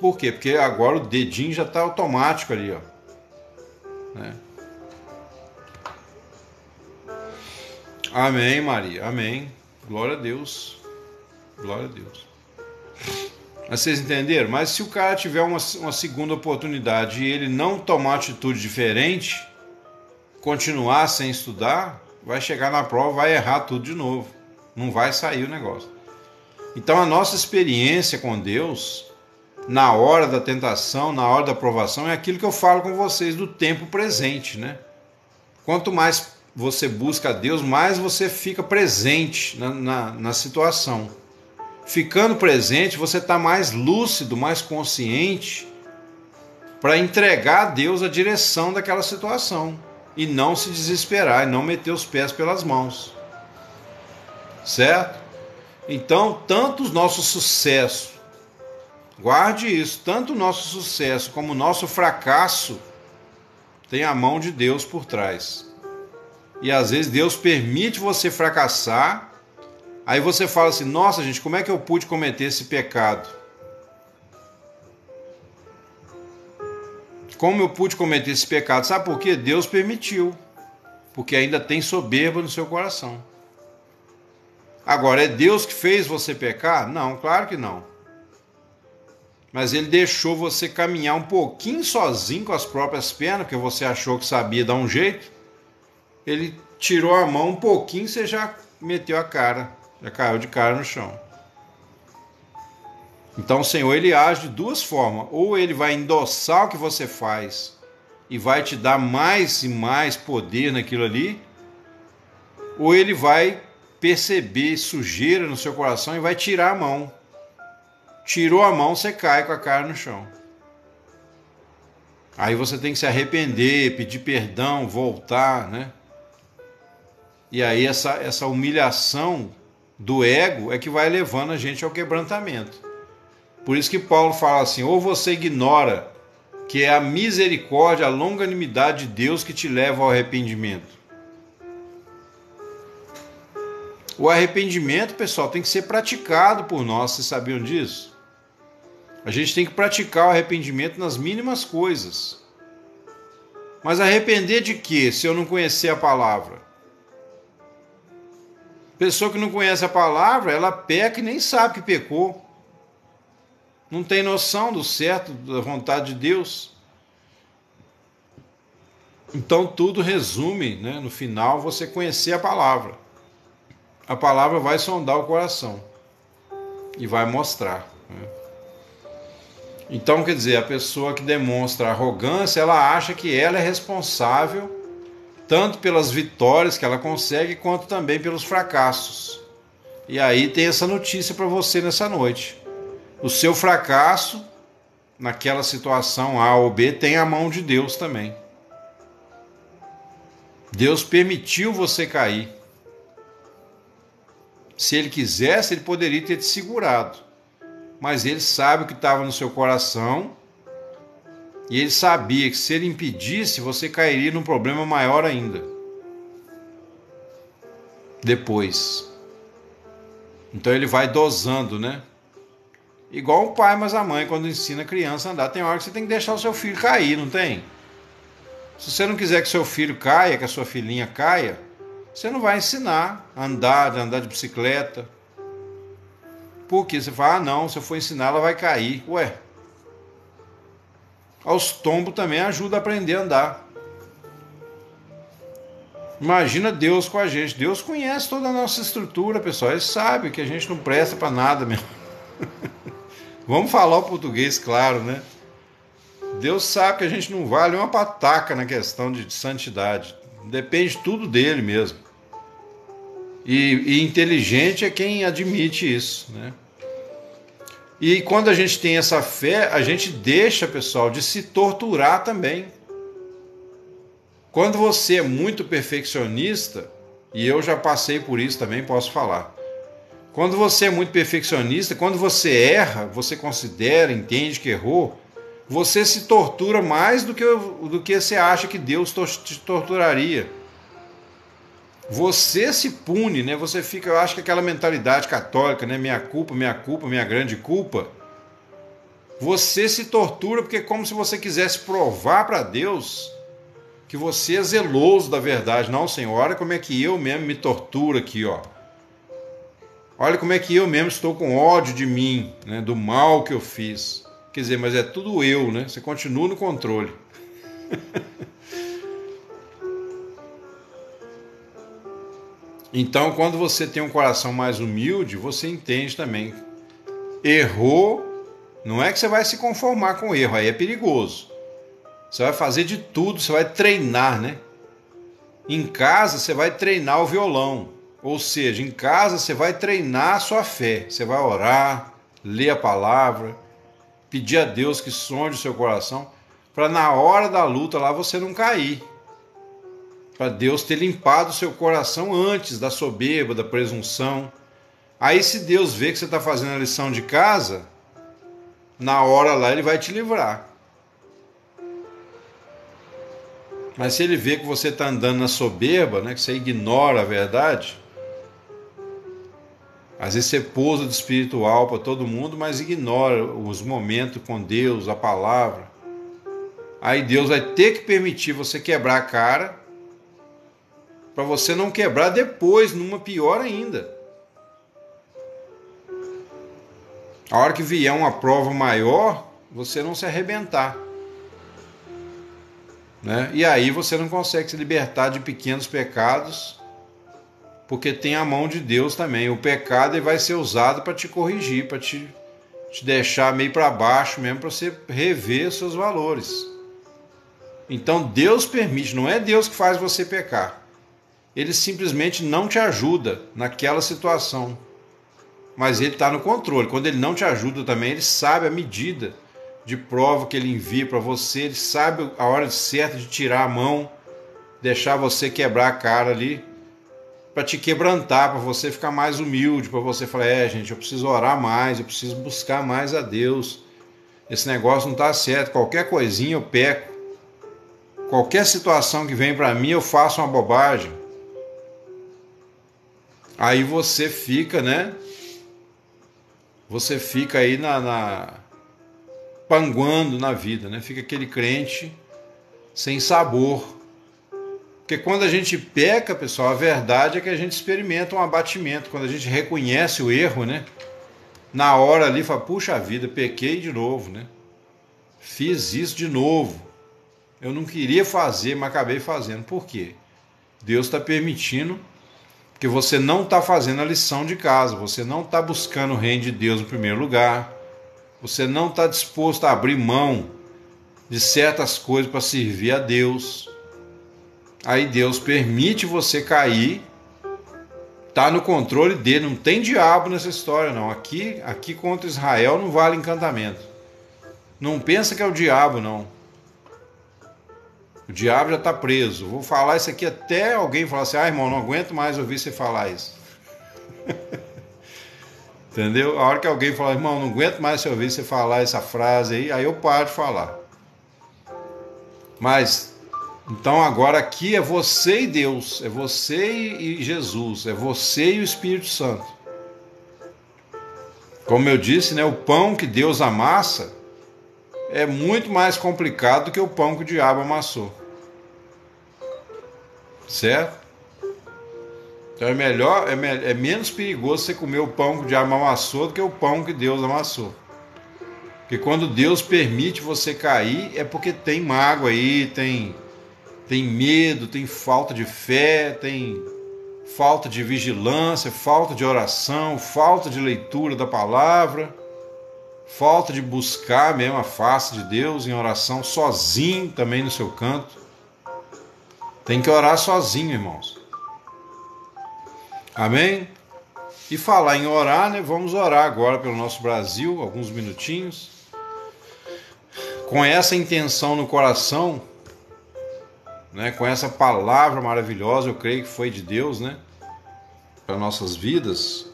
Por quê? Porque agora o dedinho já está automático ali, ó. Né? Amém, Maria. Amém. Glória a Deus. Glória a Deus. Mas vocês entenderam? Mas se o cara tiver uma segunda oportunidade e ele não tomar atitude diferente, continuar sem estudar, vai chegar na prova, vai errar tudo de novo. Não vai sair o negócio. Então a nossa experiência com Deus, na hora da tentação, na hora da provação, é aquilo que eu falo com vocês do tempo presente, né? Quanto mais você busca a Deus, mais você fica presente na situação. Ficando presente, você está mais lúcido, mais consciente para entregar a Deus a direção daquela situação e não se desesperar e não meter os pés pelas mãos. Certo? Então, tanto o nosso sucesso, guarde isso, tanto o nosso sucesso como o nosso fracasso tem a mão de Deus por trás. E às vezes Deus permite você fracassar. Aí você fala assim, nossa gente, como é que eu pude cometer esse pecado? Como eu pude cometer esse pecado? Sabe por quê? Deus permitiu. Porque ainda tem soberba no seu coração. Agora, é Deus que fez você pecar? Não, claro que não. Mas Ele deixou você caminhar um pouquinho sozinho com as próprias pernas, porque você achou que sabia dar um jeito. Ele tirou a mão um pouquinho e você já meteu a cara. Já caiu de cara no chão. Então o Senhor, Ele age de 2 formas. Ou Ele vai endossar o que você faz e vai te dar mais e mais poder naquilo ali, ou Ele vai perceber sujeira no seu coração e vai tirar a mão. Tirou a mão, você cai com a cara no chão. Aí você tem que se arrepender, pedir perdão, voltar, né? E aí essa humilhação do ego é que vai levando a gente ao quebrantamento. Por isso que Paulo fala assim, ou você ignora que é a misericórdia, a longanimidade de Deus que te leva ao arrependimento. O arrependimento, pessoal, tem que ser praticado por nós, vocês sabiam disso? A gente tem que praticar o arrependimento nas mínimas coisas. Mas arrepender de quê, se eu não conhecer a palavra? Pessoa que não conhece a palavra, ela peca e nem sabe que pecou. Não tem noção do certo, da vontade de Deus. Então tudo resume, né, no final, você conhecer a palavra. A palavra vai sondar o coração e vai mostrar. Né? Então, quer dizer, a pessoa que demonstra arrogância, ela acha que ela é responsável tanto pelas vitórias que ela consegue, quanto também pelos fracassos. E aí tem essa notícia para você nessa noite. O seu fracasso, naquela situação A ou B, tem a mão de Deus também. Deus permitiu você cair. Se Ele quisesse, Ele poderia ter te segurado. Mas Ele sabe o que estava no seu coração. E Ele sabia que se Ele impedisse, você cairia num problema maior ainda. Depois. Então Ele vai dosando, né? Igual o pai, mas a mãe, quando ensina a criança a andar, tem hora que você tem que deixar o seu filho cair, não tem? Se você não quiser que seu filho caia, que a sua filhinha caia, você não vai ensinar a andar de bicicleta. Porque você fala, não, se eu for ensinar, ela vai cair. Ué, aos tombos também ajuda a aprender a andar. Imagina Deus com a gente. Deus conhece toda a nossa estrutura, pessoal. Ele sabe que a gente não presta para nada mesmo. Vamos falar o português, claro, né? Deus sabe que a gente não vale uma pataca na questão de santidade. Depende tudo dele mesmo. E inteligente é quem admite isso, né? E quando a gente tem essa fé, a gente deixa, pessoal, de se torturar também. Quando você é muito perfeccionista, E eu já passei por isso também, posso falar. Quando você é muito perfeccionista, quando você erra, você considera, entende que errou, você se tortura mais do que você acha que Deus te torturaria. Você se pune, né? Você fica, eu acho que aquela mentalidade católica, né? Minha culpa, minha grande culpa. Você se tortura porque é como se você quisesse provar para Deus que você é zeloso da verdade. Não, Senhor, olha como é que eu mesmo me torturo aqui, ó. Olha como é que eu mesmo estou com ódio de mim, né? Do mal que eu fiz. Quer dizer, mas é tudo eu, né? Você continua no controle. Então, quando você tem um coração mais humilde, você entende também. Errou, não é que você vai se conformar com o erro, aí é perigoso. Você vai fazer de tudo, você vai treinar, né? Em casa, você vai treinar o violão. Ou seja, em casa, você vai treinar a sua fé. Você vai orar, ler a palavra, pedir a Deus que sonde o seu coração, para na hora da luta lá você não cair. Para Deus ter limpado o seu coração antes da soberba, da presunção. Aí se Deus vê que você está fazendo a lição de casa, na hora lá Ele vai te livrar. Mas se Ele vê que você está andando na soberba, né, que você ignora a verdade, às vezes você pousa de espiritual para todo mundo, mas ignora os momentos com Deus, a palavra. Aí Deus vai ter que permitir você quebrar a cara, para você não quebrar depois, numa pior ainda. A hora que vier uma prova maior, você não se arrebentar. Né? E aí você não consegue se libertar de pequenos pecados, porque tem a mão de Deus também. O pecado ele vai ser usado para te corrigir, para te deixar meio para baixo mesmo, para você rever seus valores. Então Deus permite, não é Deus que faz você pecar. Ele simplesmente não te ajuda naquela situação. Mas Ele está no controle. Quando Ele não te ajuda também, Ele sabe a medida de prova que Ele envia para você. Ele sabe a hora certa de tirar a mão, deixar você quebrar a cara ali, para te quebrantar, para você ficar mais humilde, para você falar, gente, eu preciso orar mais, eu preciso buscar mais a Deus. Esse negócio não está certo. Qualquer coisinha eu peco. Qualquer situação que vem para mim, eu faço uma bobagem. Aí você fica, né? Você fica aí panguando na vida, né? Fica aquele crente sem sabor. Porque quando a gente peca, pessoal, a verdade é que a gente experimenta um abatimento. Quando a gente reconhece o erro, né? Na hora ali, fala, puxa vida, pequei de novo, né? Fiz isso de novo. Eu não queria fazer, mas acabei fazendo. Por quê? Deus está permitindo, porque você não está fazendo a lição de casa, você não está buscando o reino de Deus em primeiro lugar, você não está disposto a abrir mão de certas coisas para servir a Deus. Aí Deus permite você cair, está no controle dele, não tem diabo nessa história não. Aqui contra Israel não vale encantamento. Não pensa que é o diabo não. O diabo já está preso. Vou falar isso aqui até alguém falar assim, irmão, não aguento mais ouvir você falar isso. Entendeu? A hora que alguém falar, irmão, não aguento mais ouvir você falar essa frase aí eu paro de falar. Mas, então agora aqui é você e Deus, é você e Jesus, é você e o Espírito Santo. Como eu disse, né, o pão que Deus amassa é muito mais complicado do que o pão que o diabo amassou. Certo? Então é menos perigoso você comer o pão que o diabo amassou do que o pão que Deus amassou. Porque quando Deus permite você cair, é porque tem mágoa aí, tem medo, tem falta de fé, tem falta de vigilância, falta de oração, falta de leitura da palavra, falta de buscar mesmo a face de Deus em oração, sozinho também no seu canto. Tem que orar sozinho, irmãos. Amém? E falar em orar, né? Vamos orar agora pelo nosso Brasil, alguns minutinhos. Com essa intenção no coração, né, com essa palavra maravilhosa, eu creio que foi de Deus, né, para nossas vidas.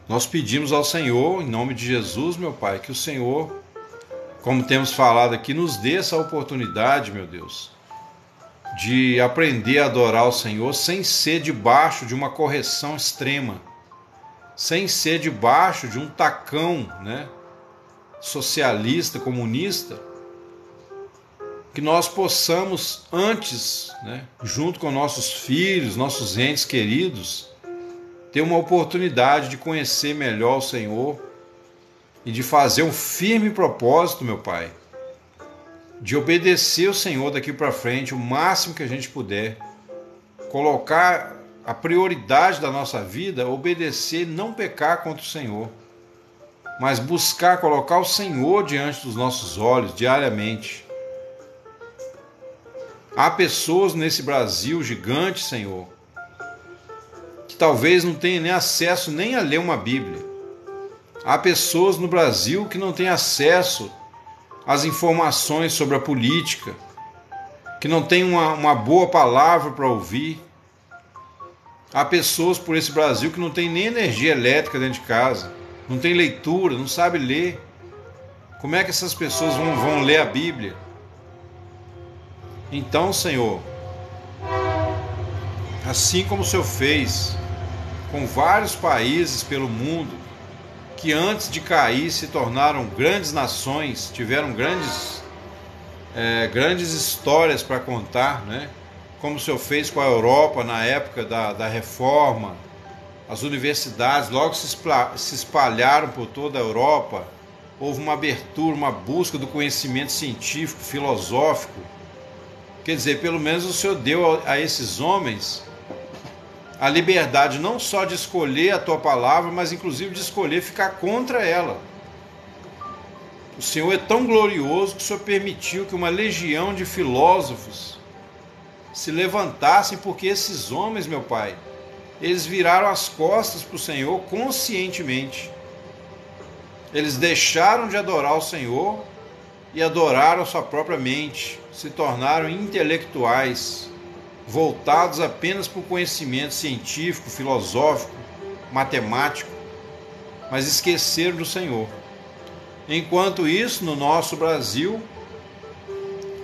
Nós pedimos ao Senhor, em nome de Jesus, meu Pai, que o Senhor, como temos falado aqui, nos dê essa oportunidade, meu Deus, de aprender a adorar o Senhor sem ser debaixo de uma correção extrema, sem ser debaixo de um tacão, né, socialista, comunista, que nós possamos antes, né, junto com nossos filhos, nossos entes queridos, ter uma oportunidade de conhecer melhor o Senhor e de fazer um firme propósito, meu Pai, de obedecer o Senhor daqui para frente o máximo que a gente puder, colocar a prioridade da nossa vida, obedecer, não pecar contra o Senhor, mas buscar colocar o Senhor diante dos nossos olhos diariamente. Há pessoas nesse Brasil gigante, Senhor, que talvez não tenham nem acesso nem a ler uma Bíblia. Há pessoas no Brasil que não têm acesso às informações sobre a política, que não têm uma boa palavra para ouvir. Há pessoas por esse Brasil que não têm nem energia elétrica dentro de casa, não tem leitura, não sabe ler. Como é que essas pessoas vão ler a Bíblia? Então, Senhor, assim como o Senhor fez com vários países pelo mundo, que antes de cair se tornaram grandes nações, tiveram grandes histórias para contar, né? Como o Senhor fez com a Europa na época da Reforma. As universidades logo se espalharam por toda a Europa, houve uma abertura, uma busca do conhecimento científico, filosófico. Quer dizer, pelo menos o Senhor deu a esses homens a liberdade não só de escolher a tua palavra, mas inclusive de escolher ficar contra ela. O Senhor é tão glorioso que o Senhor permitiu que uma legião de filósofos se levantassem, porque esses homens, meu Pai, eles viraram as costas para o Senhor conscientemente. Eles deixaram de adorar o Senhor e adoraram a sua própria mente, se tornaram intelectuais, voltados apenas para o conhecimento científico, filosófico, matemático, mas esqueceram do Senhor. Enquanto isso, no nosso Brasil,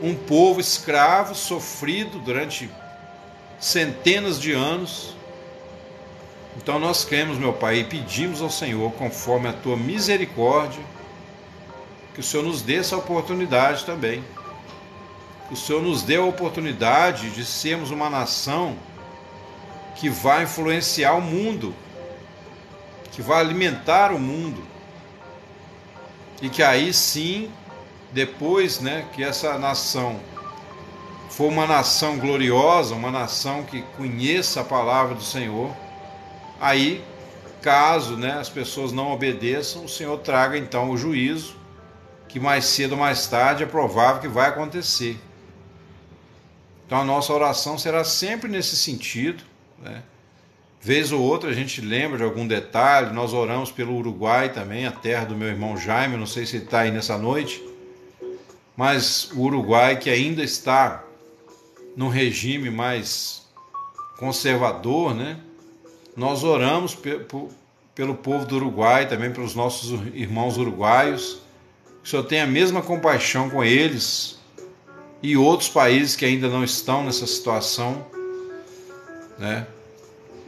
um povo escravo, sofrido durante centenas de anos. Então nós cremos, meu Pai, e pedimos ao Senhor, conforme a tua misericórdia, que o Senhor nos dê essa oportunidade também. Que o Senhor nos dê a oportunidade de sermos uma nação que vai influenciar o mundo, que vai alimentar o mundo. E que aí sim, depois, né, que essa nação for uma nação gloriosa, uma nação que conheça a palavra do Senhor, aí, caso, né, as pessoas não obedeçam, o Senhor traga então o juízo, que mais cedo ou mais tarde é provável que vai acontecer. Então a nossa oração será sempre nesse sentido, né? Vez ou outra a gente lembra de algum detalhe. Nós oramos pelo Uruguai também, a terra do meu irmão Jaime, não sei se ele está aí nessa noite, mas o Uruguai, que ainda está num regime mais conservador, né? Nós oramos pelo povo do Uruguai, também pelos nossos irmãos uruguaios, que o Senhor tenha a mesma compaixão com eles e outros países que ainda não estão nessa situação, né?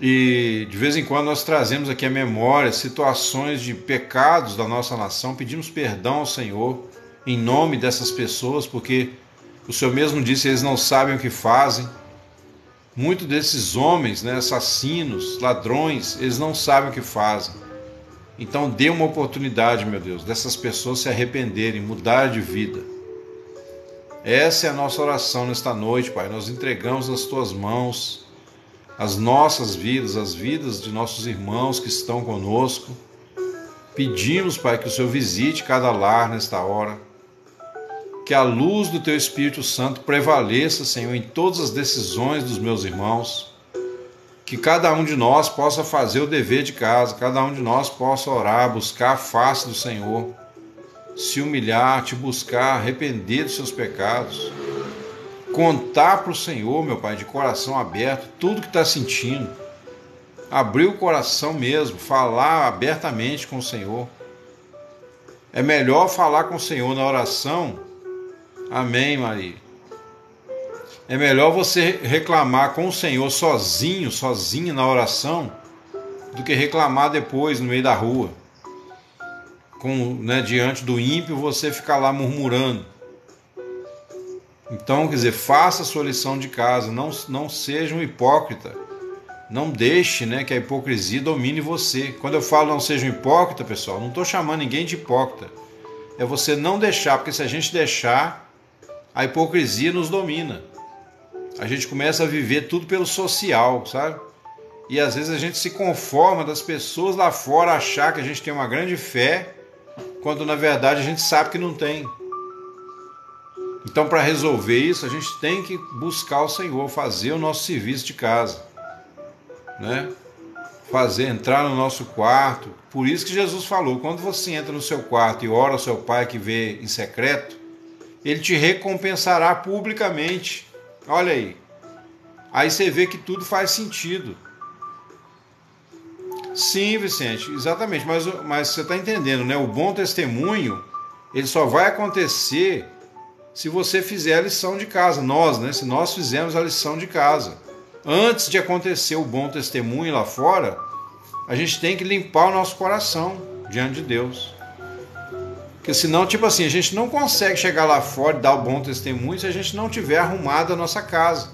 E de vez em quando nós trazemos aqui à memória situações de pecados da nossa nação, pedimos perdão ao Senhor em nome dessas pessoas, porque o Senhor mesmo disse que eles não sabem o que fazem. Muitos desses homens, né, assassinos, ladrões, eles não sabem o que fazem. Então dê uma oportunidade, meu Deus, dessas pessoas se arrependerem, mudarem de vida. Essa é a nossa oração nesta noite, Pai. Nós entregamos nas Tuas mãos as nossas vidas, as vidas de nossos irmãos que estão conosco. Pedimos, Pai, que o Senhor visite cada lar nesta hora. Que a luz do Teu Espírito Santo prevaleça, Senhor, em todas as decisões dos meus irmãos. Que cada um de nós possa fazer o dever de casa, cada um de nós possa orar, buscar a face do Senhor. se humilhar, te buscar, arrepender dos seus pecados, contar para o Senhor, meu Pai, de coração aberto, tudo que está sentindo, abrir o coração mesmo, falar abertamente com o Senhor. É melhor falar com o Senhor na oração, amém, Maria. É melhor você reclamar com o Senhor sozinho, sozinha na oração, do que reclamar depois no meio da rua. Diante do ímpio, você ficar lá murmurando. Então, quer dizer, faça a sua lição de casa, não seja um hipócrita. Não deixe, que a hipocrisia domine você. Quando eu falo não seja um hipócrita, pessoal, não estou chamando ninguém de hipócrita. É você não deixar, porque se a gente deixar, a hipocrisia nos domina. A gente começa a viver tudo pelo social, sabe? E às vezes a gente se conforma das pessoas lá fora achar que a gente tem uma grande fé, quando na verdade a gente sabe que não tem. Então, para resolver isso, a gente tem que buscar o Senhor, fazer o nosso serviço de casa, entrar no nosso quarto. Por isso que Jesus falou, quando você entra no seu quarto e ora ao seu Pai que vê em secreto, Ele te recompensará publicamente. Olha aí. Aí você vê que tudo faz sentido. Sim, Vicente, exatamente. Mas você está entendendo, O bom testemunho, ele só vai acontecer se você fizer a lição de casa. Nós, se nós fizermos a lição de casa. Antes de acontecer o bom testemunho lá fora, a gente tem que limpar o nosso coração diante de Deus. Porque senão, a gente não consegue chegar lá fora e dar o bom testemunho se a gente não tiver arrumado a nossa casa,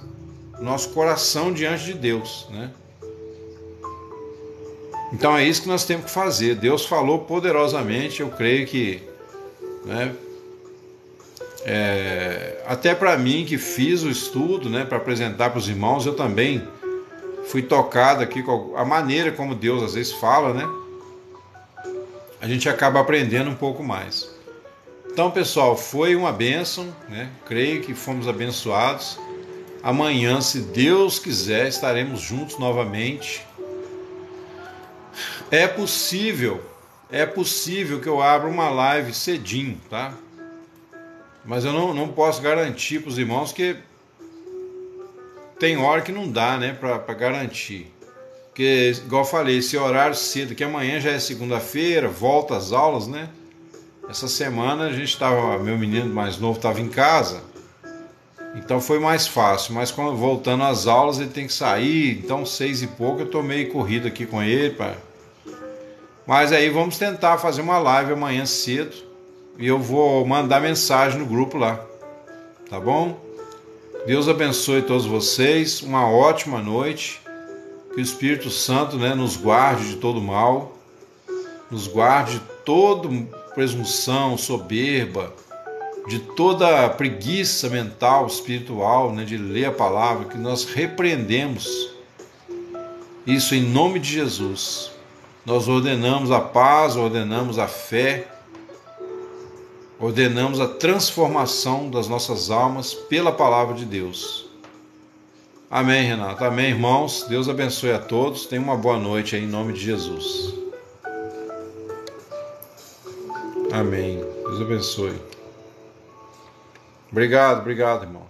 o nosso coração diante de Deus, Então é isso que nós temos que fazer. Deus falou poderosamente, eu creio que, até para mim que fiz o estudo, para apresentar para os irmãos, eu também fui tocado aqui com a maneira como Deus às vezes fala, A gente acaba aprendendo um pouco mais. Então, pessoal, foi uma bênção, Creio que fomos abençoados. Amanhã, se Deus quiser, estaremos juntos novamente. É possível que eu abra uma live cedinho, tá? Mas eu não posso garantir para os irmãos, que tem hora que não dá, para garantir. Porque, igual eu falei, esse horário cedo, que amanhã já é segunda-feira, volta às aulas, Essa semana meu menino mais novo estava em casa, então foi mais fácil. Mas quando voltando às aulas, ele tem que sair, então 6 e pouco eu estou meio corrido aqui com ele, pai. Mas aí vamos tentar fazer uma live amanhã cedo e eu vou mandar mensagem no grupo lá, tá bom? Deus abençoe todos vocês, uma ótima noite, que o Espírito Santo nos guarde de todo mal, nos guarde de toda presunção, soberba, de toda preguiça mental, espiritual, de ler a palavra, que nós repreendemos isso em nome de Jesus. Nós ordenamos a paz, ordenamos a fé, ordenamos a transformação das nossas almas pela palavra de Deus. Amém, Renato. Amém, irmãos. Deus abençoe a todos. Tenham uma boa noite aí, em nome de Jesus. Amém. Deus abençoe. Obrigado, irmão.